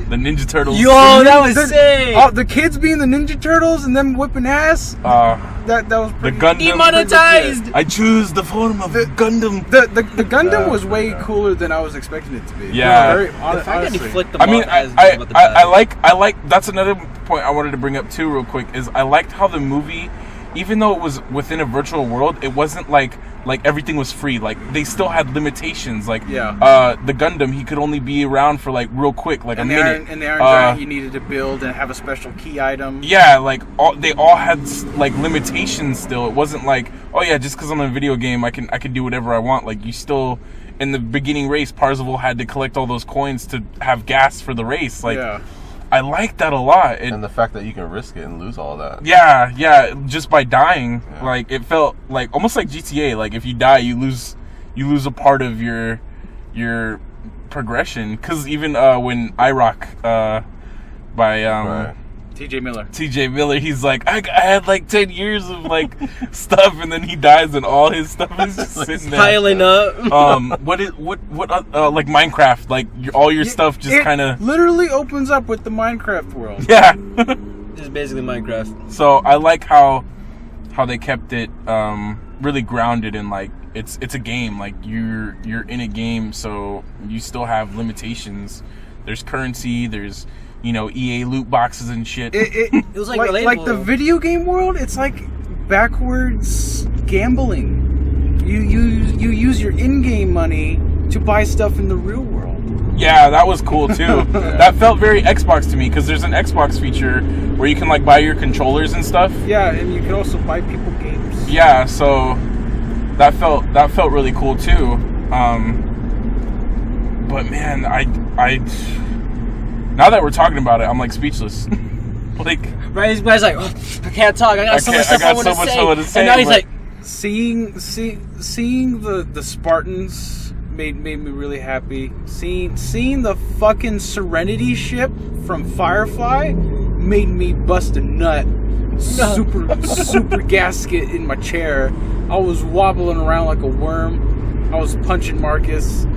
The Ninja Turtles. Yo, that was sick. The kids being the Ninja Turtles and them whipping ass. That was The pretty. Gundam. Demonetized. I choose the form of Gundam. The Gundam was way cooler than I was expecting it to be. Yeah. Very, The fact that he honestly. flicked them I mean, off as about the I like. That's another point I wanted to bring up too, real quick. Is I liked how the movie, even though it was within a virtual world, it wasn't like everything was free. Like they still had limitations. Like the Gundam, he could only be around for like real quick, like a minute. And the Iron Giant, you needed to build and have a special key item. Yeah, like they all had like limitations. Still, it wasn't like, oh yeah, just because I'm in a video game, I can do whatever I want. Like you still. In the beginning race, Parzival had to collect all those coins to have gas for the race. Like, I like that a lot. And the fact that you can risk it and lose all that. Yeah, just by dying. Yeah. Like, it felt like almost like GTA. Like, if you die, you lose a part of your progression. Because even when IROC by T.J. Miller. T.J. Miller, he's like, I had like 10 years of like stuff, and then he dies, and all his stuff is just sitting there piling up. What like Minecraft, like all your stuff just kind of literally opens up with the Minecraft world. Yeah. Just basically Minecraft. So I like how they kept it really grounded in like it's a game. Like you're in a game, so you still have limitations. There's currency. There's EA loot boxes and shit. It was like like the video game world. It's like backwards gambling. You use your in-game money to buy stuff in the real world. Yeah, that was cool too. That felt very Xbox to me because there's an Xbox feature where you can like buy your controllers and stuff. Yeah, and you can also buy people games. Yeah, so that felt really cool too. But man, I now that we're talking about it, I'm like speechless. Like, right, his guy's like, oh, I can't talk. I got so much stuff I want to say. And now he's like, seeing the Spartans made me really happy. Seeing the fucking Serenity ship from Firefly made me bust a nut. Super gasket in my chair. I was wobbling around like a worm. I was punching Marcus.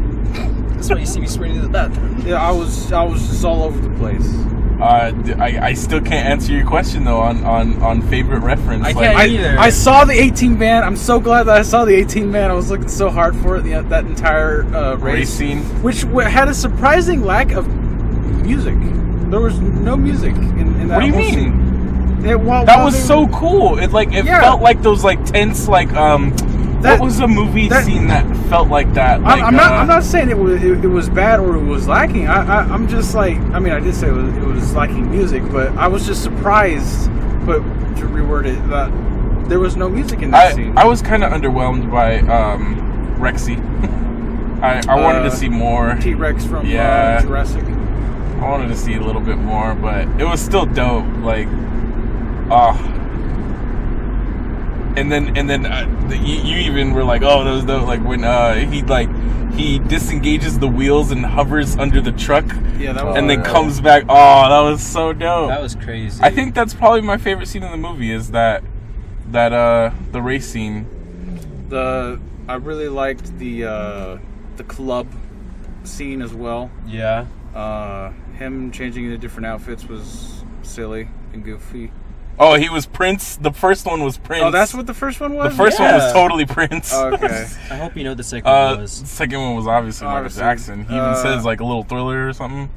That's why you see me spreading to that. Yeah, I was just all over the place. I still can't answer your question though on favorite reference. I can't either. I saw the 18-man. I'm so glad that I saw the 18-man. I was looking so hard for it. That entire race scene, which had a surprising lack of music. There was no music in that. What do you whole mean? Scene. That was so cool. It felt like those like tense like what was a movie scene that felt like that? Like, I'm not saying it was bad or it was lacking. I'm just like, I mean, I did say it was lacking music, but I was just surprised. But to reword it, that there was no music in that scene. I was kind of underwhelmed by Rexy. I wanted to see more T-Rex from Jurassic. I wanted to see a little bit more, but it was still dope. Like, and then you even were like, oh, that was dope. Like when he disengages the wheels and hovers under the truck, and then comes back. Oh, that was so dope. That was crazy. I think that's probably my favorite scene in the movie is that the race scene. I really liked the club scene as well. Yeah. Him changing into different outfits was silly and goofy. Oh, he was Prince? The first one was Prince. Oh, that's what the first one was? The first one was totally Prince. Oh, okay. I hope you know the second one was. The second one was obviously Michael Jackson. He even says like a little Thriller or something.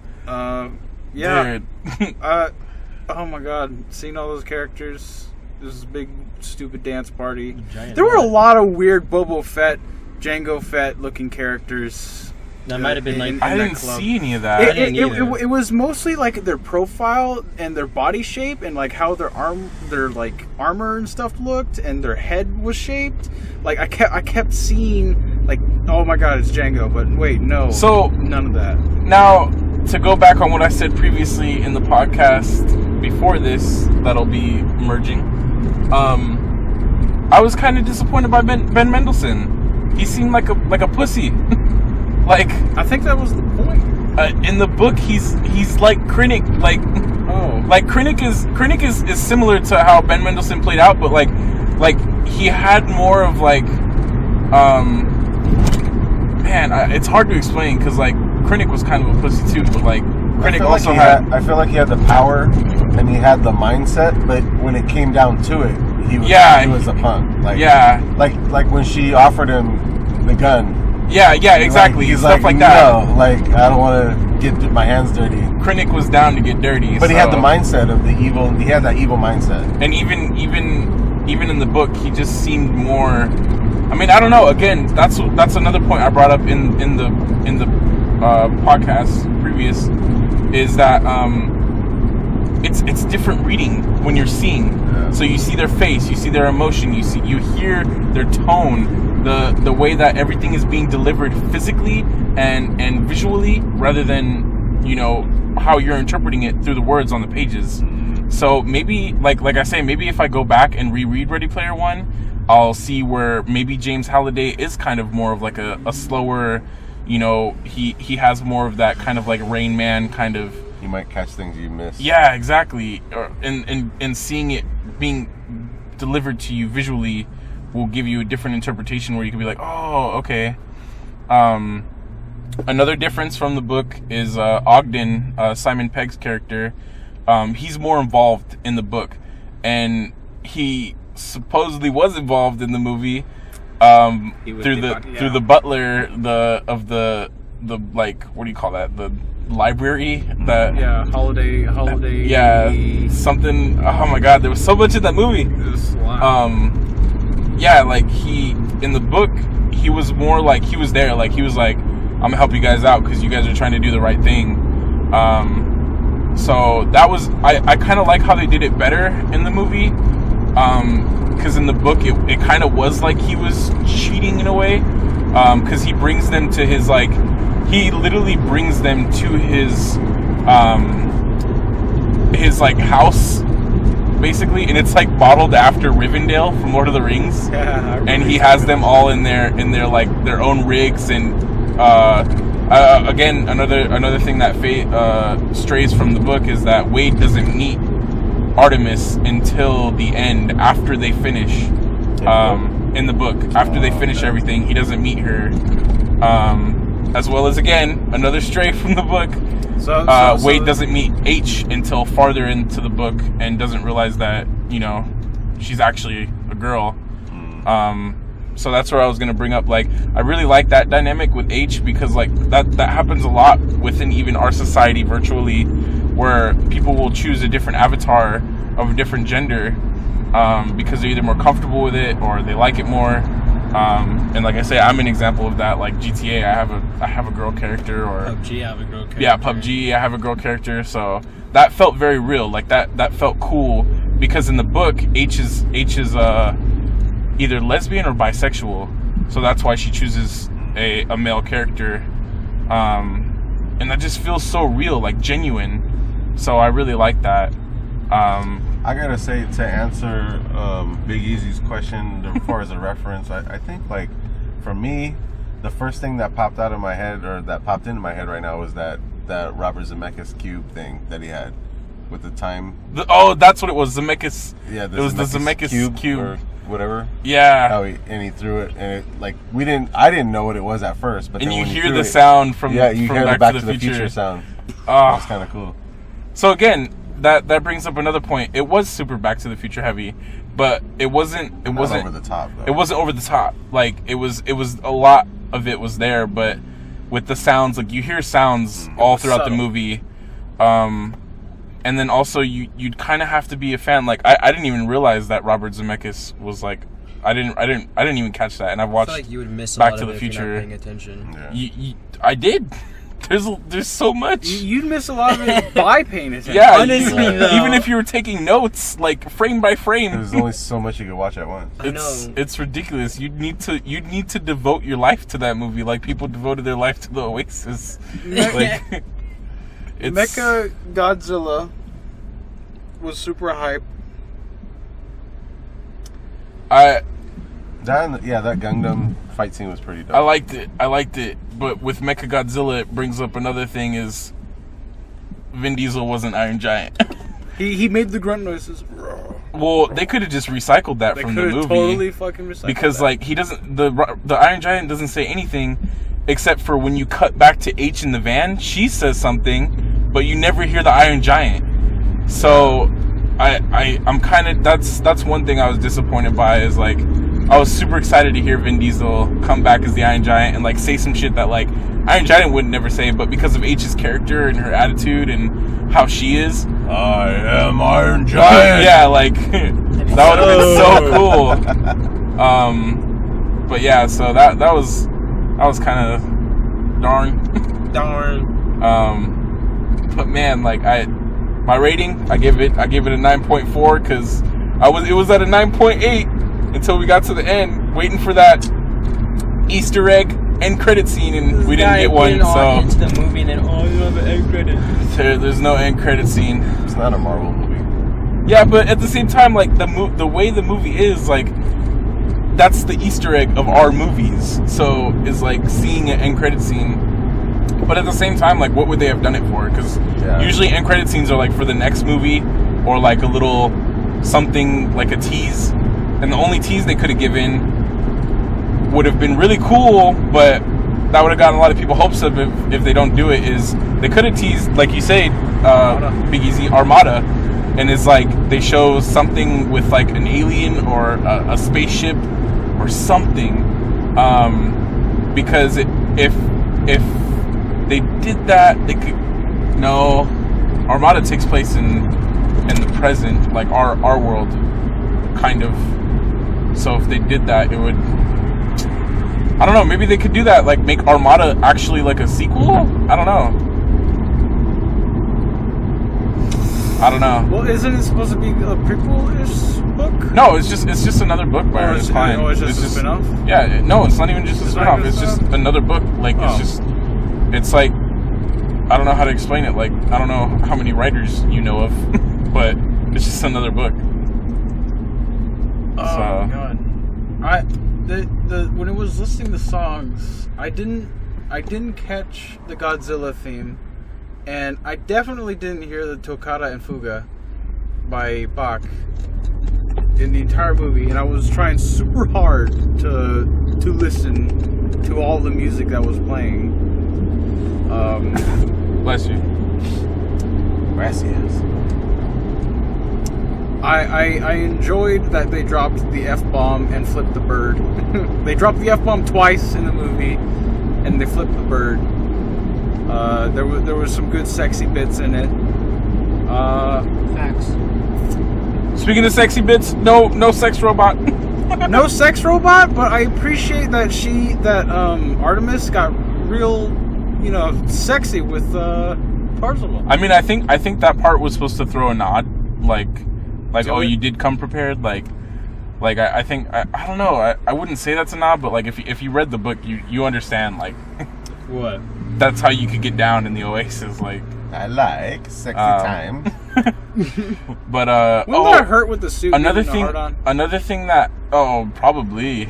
Yeah. Dude. Oh my god. Seeing all those characters. This big stupid dance party. There were a lot of weird Boba Fett, Jango Fett looking characters. That might have been like... I didn't see any of that. It was mostly like their profile and their body shape and like how their like armor and stuff looked and their head was shaped. Like I kept seeing like, oh my god, it's Jango, but wait, no. So none of that. Now, to go back on what I said previously in the podcast before this, that'll be merging. I was kind of disappointed by Ben Mendelsohn. He seemed like a pussy. Like, I think that was the point. In the book, he's like Krennic. Like, like Krennic is similar to how Ben Mendelsohn played out, but like he had more of like, it's hard to explain because like Krennic was kind of a pussy too, but like Krennic also I feel like he had the power and he had the mindset, but when it came down to it, he was a punk. Like, like when she offered him the gun. Yeah, exactly. He's stuff like that. No, like I don't want to get my hands dirty. Krennic was down to get dirty, but he had the mindset of the evil. He had that evil mindset. And even in the book, he just seemed more. I mean, I don't know. Again, that's another point I brought up in the podcast previous, is that it's different reading when you're seeing. Yeah. So you see their face, you see their emotion, you hear their tone. The way that everything is being delivered physically and visually rather than, how you're interpreting it through the words on the pages. So maybe, like I say, maybe if I go back and reread Ready Player One, I'll see where maybe James Halliday is kind of more of like a slower, he has more of that kind of like Rain Man kind of You might catch things you missed. Yeah, exactly. And seeing it being delivered to you visually will give you a different interpretation where you can be like, oh, okay. Another difference from the book is Ogden, Simon Pegg's character. He's more involved in the book, and he supposedly was involved in the movie through the butler of the like, what do you call that, the library that holiday something. Oh my god, there was so much in that movie. Like he in the book he was more like he was there, like he was like, I'm gonna help you guys out because you guys are trying to do the right thing. So that was I kind of like how they did it better in the movie, because in the book it kind of was like he was cheating in a way, because he brings them to his, like, he literally brings them to his like house basically, and it's like modeled after Rivendell from Lord of the Rings, and he has them all in their like their own rigs, and again, another thing that strays from the book is that Wade doesn't meet Artemis until the end, after they finish in the book. After they finish everything, he doesn't meet her. As well as, again, another stray from the book. Wade doesn't meet H until farther into the book and doesn't realize that, you know, she's actually a girl. So that's where I was going to bring up, like, I really like that dynamic with H, because, like, that happens a lot within even our society virtually, where people will choose a different avatar of a different gender because they're either more comfortable with it or they like it more. And like I say, I'm an example of that. Like GTA, I have a girl character, or PUBG, I have a girl character. Yeah, PUBG, I have a girl character. So that felt very real. Like that felt cool, because in the book, H is either lesbian or bisexual, so that's why she chooses a male character, and that just feels so real, like genuine. So I really like that. I gotta say, to answer Big Easy's question as far as a reference, I think, like, for me, the first thing that popped out of my head, or that popped into my head right now, was that Robert Zemeckis cube thing that he had with the time. That's what it was, Zemeckis. Yeah, it was the Zemeckis cube or whatever. Yeah. He threw it, and it, like, I didn't know what it was at first, but and then you when hear the sound from you hear the Back to the Future sound. That's kind of cool. So again, that brings up another point. It was super Back to the Future heavy, but it wasn't over the top, though. It wasn't over the top. Like it was a lot of it was there, but with the sounds, like you hear sounds all throughout the movie. And then also you'd kind of have to be a fan. Like I didn't even realize that Robert Zemeckis was, like, I didn't even catch that. And I've watched, I feel like you would miss Back a lot to of the it Future. if you're not paying attention. Yeah. I did. There's so much. You'd miss a lot of it by paying attention. Yeah, honestly, even if you were taking notes, like frame by frame. There's only so much you could watch at once. I know. It's ridiculous. You'd need to devote your life to that movie, like people devoted their life to the Oasis. Like, Mecha Godzilla was super hype. That Gundam fight scene was pretty dope. I liked it, but with Mechagodzilla, it brings up another thing: is Vin Diesel wasn't Iron Giant. He made the grunt noises. Well, they could have just recycled that from the movie. Totally fucking recycled because that. Like, he doesn't, the Iron Giant doesn't say anything except for when you cut back to H in the van, she says something, but you never hear the Iron Giant. So I'm kind of, that's one thing I was disappointed by, is like, I was super excited to hear Vin Diesel come back as the Iron Giant and like say some shit that like Iron Giant would never say, but because of H's character and her attitude and how she is, I am Iron Giant. Yeah, like that would have been so cool. But yeah, so that was kind of darn. But man, like my rating, I give it a 9.4 because it was at a 9.8 until we got to the end, waiting for that Easter egg end credit scene, and we didn't get one. So into the movie, and then you have an end credit. There's no end credit scene. It's not a Marvel movie. Yeah, but at the same time, like the way the movie is, like that's the Easter egg of our movies. So it's like seeing an end credit scene But at the same time, like, what would they have done it for? Because usually end credit scenes are like for the next movie or like a little something like a tease. And the only tease they could have given would have been really cool, but that would have gotten a lot of people hopes up if they don't do it. Is they could have teased, like you say, Big Easy, Armada, and it's like they show something with like an alien or a spaceship or something, because if they did that, they could. No, Armada takes place in the present, like our world, kind of. So if they did that, it would. I don't know. Maybe they could do that, like make Armada actually like a sequel. I don't know. Well, isn't it supposed to be a prequel-ish book? No, it's just another book by Ernest Cline. Oh, it's just a spin-off? Yeah, no, it's not even just a spin-off. It's just another book. Like it's like, I don't know how to explain it. Like, I don't know how many writers you know of, but it's just another book. Oh my god! When it was listing the songs, I didn't catch the Godzilla theme. And I definitely didn't hear the Toccata and Fuga by Bach in the entire movie, and I was trying super hard to listen to all the music that was playing. Bless you. Gracias. I enjoyed that they dropped the F-bomb and flipped the bird. They dropped the F-bomb twice in the movie, and they flipped the bird. There was some good sexy bits in it. Facts. Speaking of sexy bits, no sex robot. No sex robot, but I appreciate that Artemis got real, sexy with Parzival. I mean, I think that part was supposed to throw a nod, like oh, you did come prepared, like I think I don't know, I wouldn't say that's a nod, but like if you read the book, you understand, like what. That's how you could get down in the Oasis, like. I like sexy time. But wouldn't that hurt with the suit? Another thing that probably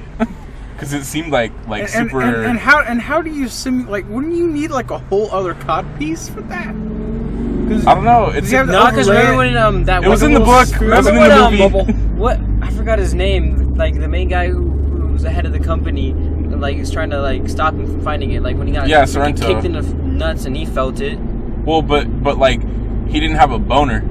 because it seemed like super. And how do you like? Wouldn't you need like a whole other cod piece for that? I don't know. It's no, because remember when that it was in the book. It was in the movie. What I forgot his name. Like the main guy who was the head of the company. Like he's trying to like stop him from finding it. Like when he got Sorrento. kicked in the nuts and he felt it. Well, but like he didn't have a boner.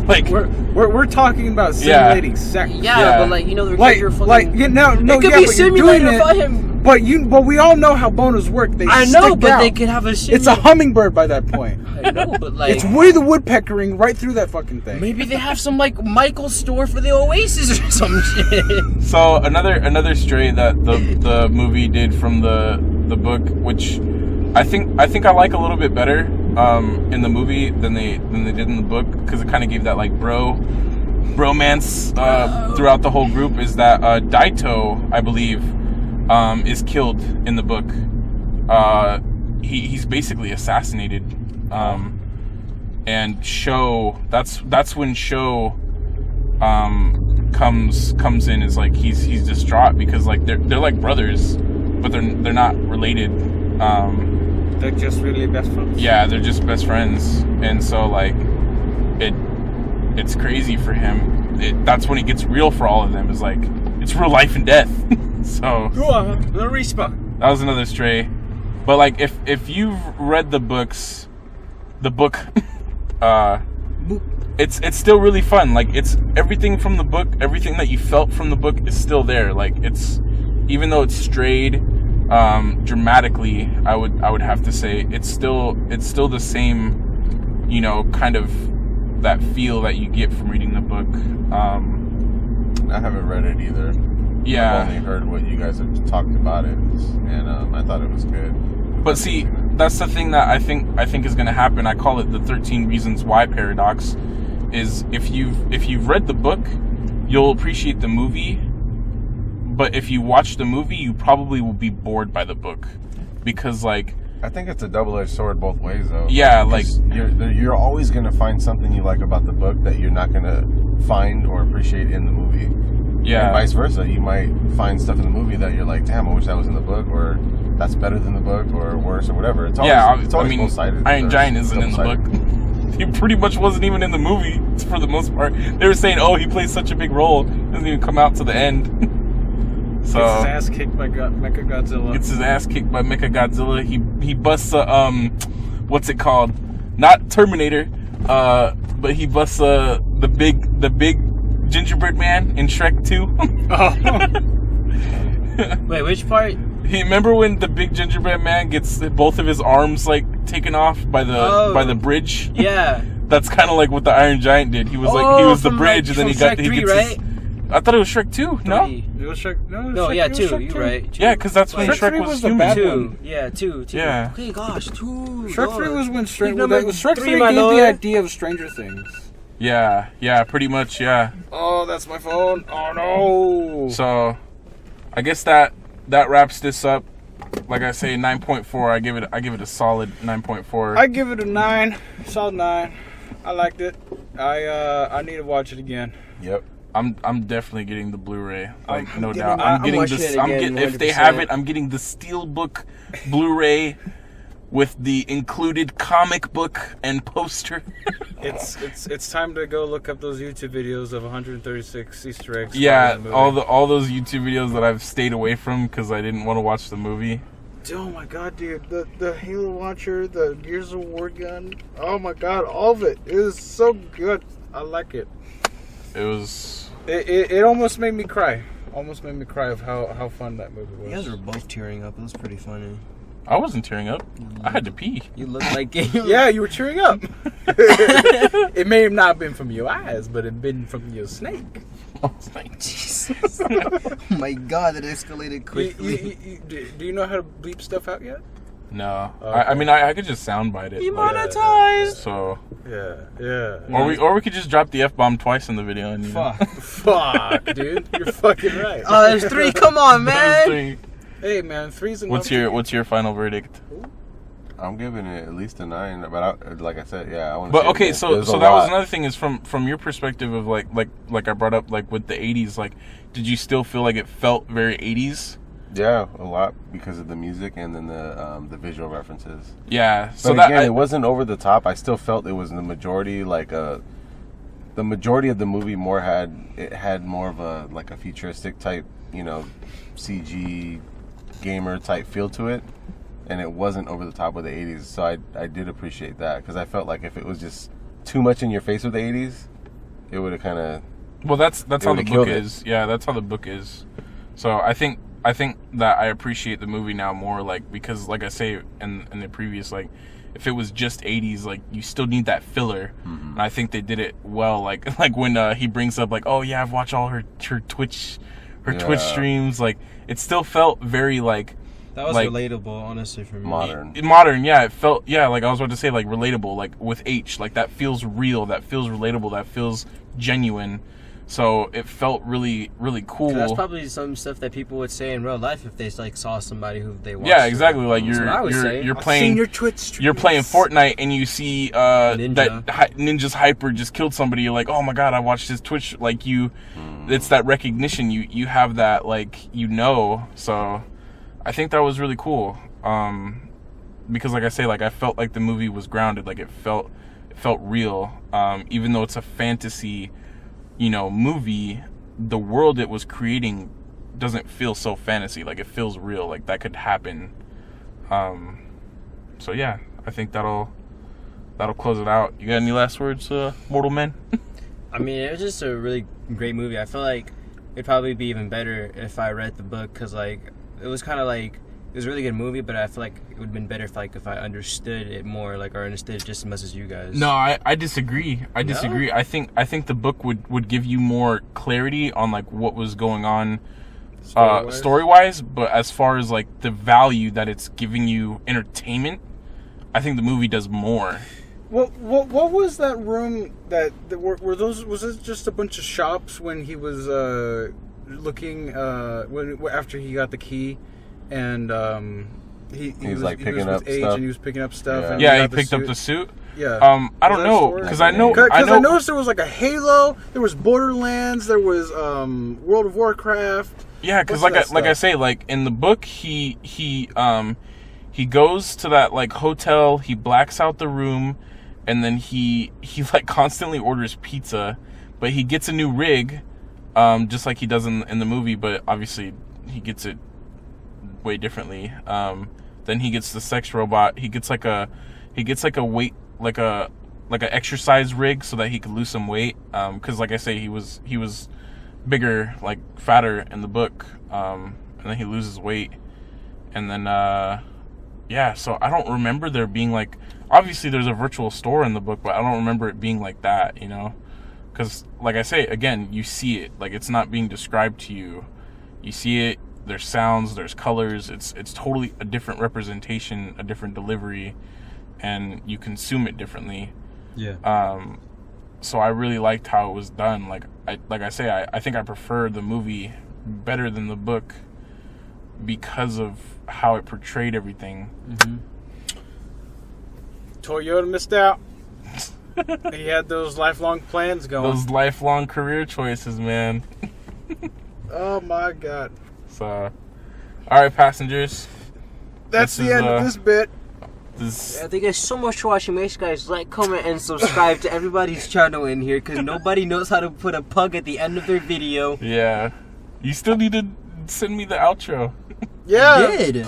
Like we're talking about simulating sex. Yeah, but like the character it could be simulated for him. But we all know how boners work. I know, but they could have a. It's a hummingbird by that point. I know, but like it's Woody the Woodpeckering right through that fucking thing. Maybe they have some like Michael's store for the Oasis or some shit. So another stray that the movie did from the book, which I think I like a little bit better in the movie than they did in the book, because it kind of gave that like bromance throughout the whole group, is that Daito, I believe, is killed in the book. He's basically assassinated, and Sho. That's when Sho comes in, is like he's distraught because like they're like brothers, but they're not related. They're just really best friends. Yeah, they're just best friends, and so like it's crazy for him. That's when it gets real for all of them. Is like it's real life and death. So the respawn. That was another stray. But like if you've read the book, it's still really fun. Like it's everything from the book, everything that you felt from the book is still there. Like it's, even though it's strayed dramatically, I would have to say it's still the same, kind of that feel that you get from reading the book. I haven't read it either. Yeah, I've only heard what you guys have talked about it, and I thought it was good. But see, that's the thing that I think is going to happen. I call it the 13 Reasons Why paradox. Is if you've read the book, you'll appreciate the movie. But if you watch the movie, you probably will be bored by the book, because like I think it's a double-edged sword both ways, though. Yeah, like you're always going to find something you like about the book that you're not going to find or appreciate in the movie. Yeah, and vice versa. You might find stuff in the movie that you're like, damn, I wish that was in the book, or that's better than the book or worse or whatever. It's always, it's always both-sided. Iron Giant isn't in the book. He pretty much wasn't even in the movie for the most part. They were saying, "Oh, he plays such a big role, doesn't even come out to the end." So gets his ass kicked by Mechagodzilla. Gets his ass kicked by Mechagodzilla. He busts a what's it called? Not Terminator, but he busts the big gingerbread man in Shrek 2. Wait, which part? Remember when the big gingerbread man gets both of his arms like taken off by the bridge? Yeah. That's kind of like what the Iron Giant did. He was the bridge, and then he Shrek 3, right? I thought it was Shrek 2. No. It was Shrek. No, yeah, 2. You're right. 2. Yeah, because that's when Shrek was the human. bad 2. one. Yeah, 2. Yeah. Okay, gosh, 2. Shrek 3 was when Shrek 3 3, gave my the lord. idea of Stranger Things. Yeah, pretty much, yeah. Oh, that's my phone. Oh no. So, I guess that wraps this up. Like I say, 9.4. I give it a solid 9.4. I give it a 9, solid 9. I liked it. I need to watch it again. Yep. I'm definitely getting the Blu-ray, like no doubt. I'm I'm getting watching this. it again, If they 100%. have it, I'm getting the Steelbook Blu-ray with the included comic book and poster. It's time to go look up those YouTube videos of 136 Easter eggs. Yeah, in the movie. all those YouTube videos that I've stayed away from because I didn't want to watch the movie. Oh my god, dude! The Halo launcher, the Gears of War gun. Oh my god, all of it. It is so good. I like it. It was. It almost made me cry. Almost made me cry of how fun that movie was. You guys were both tearing up. It was pretty funny. I wasn't tearing up. I had to pee. You look like it. Yeah, you were cheering up. It may have not been from your eyes, but it been from your snake. Jesus. Oh my god, that escalated quickly. Do you know how to bleep stuff out yet? No, Okay. I mean I could just soundbite it. Demonetized. So, Yeah. or we could just drop the F-bomb twice in the video. And, Fuck, dude. You're fucking right. Oh, there's 3. Come on, man. Hey, man, 3's enough. What's your final verdict? I'm giving it at least a 9, but like I said, yeah, I want to. But okay, so that was another thing is from your perspective of like I brought up like with the 80s, like did you still feel like it felt very 80s? Yeah, a lot because of the music and then the visual references. Yeah, But so again, it wasn't over the top. I still felt it was the majority the majority of the movie had more of a like a futuristic type, CG gamer type feel to it. And it wasn't over the top of the 80s, so I did appreciate that because I felt like if it was just too much in your face with the 80s, it would have kind of. Well, that's how the book it. is. Yeah, that's how the book is. So I think that I appreciate the movie now more, like because like I say in the previous, like if it was just 80s, like you still need that filler, and I think they did it well. Like when he brings up like, oh yeah, I've watched all her Twitch streams. Like it still felt very like. That was like, relatable, honestly, for me. Modern, yeah. It felt, yeah, like I was about to say, like relatable, like with H, like that feels real, that feels relatable, that feels genuine. So it felt really, really cool. That's probably some stuff that people would say in real life if they like saw somebody who they watched. Yeah, exactly. Like you're playing your Twitch streams. You're playing Fortnite and you see that Ninja's Hyper just killed somebody. You're like, oh my god, I watched his Twitch. Like it's that recognition. You have that, like So. I think that was really cool, because like I say, like I felt like the movie was grounded, like it felt real, even though it's a fantasy, movie. The world it was creating doesn't feel so fantasy, like it feels real, like that could happen. So yeah, I think that'll close it out. You got any last words, mortal men? I mean, it was just a really great movie. I feel like it'd probably be even better if I read the book, because like. It was kind of like it was a really good movie, but I feel like it would have been better if I understood it more, like or understood it just as much as you guys. No, I disagree. I disagree. No? I think the book would give you more clarity on like what was going on story-wise, but as far as like the value that it's giving you entertainment, I think the movie does more. What was that room were those? Was it just a bunch of shops when he was looking after he got the key, and he was like picking up stuff, and he was picking up stuff. Yeah, he picked up the suit. Yeah. I don't know because I noticed there was like a Halo, there was Borderlands, there was World of Warcraft. Yeah, because What's like that I stuff? say, like in the book, he goes to that like hotel, he blacks out the room, and then he like constantly orders pizza, but he gets a new rig, just like he does in the movie, but obviously he gets it way differently. Then he gets the sex robot. He gets like a weight like a exercise rig so that he could lose some weight. Because like I say, he was bigger, like fatter in the book, and then he loses weight, and then yeah. So I don't remember there being like, obviously there's a virtual store in the book, but I don't remember it being like that, you know. Because like I say again, you see it, like it's not being described to you. You see it. There's sounds, there's colors. It's totally a different representation, a different delivery, and you consume it differently. Yeah. So I really liked how it was done. Like I say, I think I prefer the movie better than the book because of how it portrayed everything. Mm-hmm. Toyota missed out. He had those lifelong plans going. Those lifelong career choices, man. Oh my god. So, all right, passengers. That's This the is, end of this bit. This Thank you guys so much for watching. Make sure you guys like, comment, and subscribe to everybody's channel in here because nobody knows how to put a pug at the end of their video. yeah. You still need to send me the outro. Yeah. Did.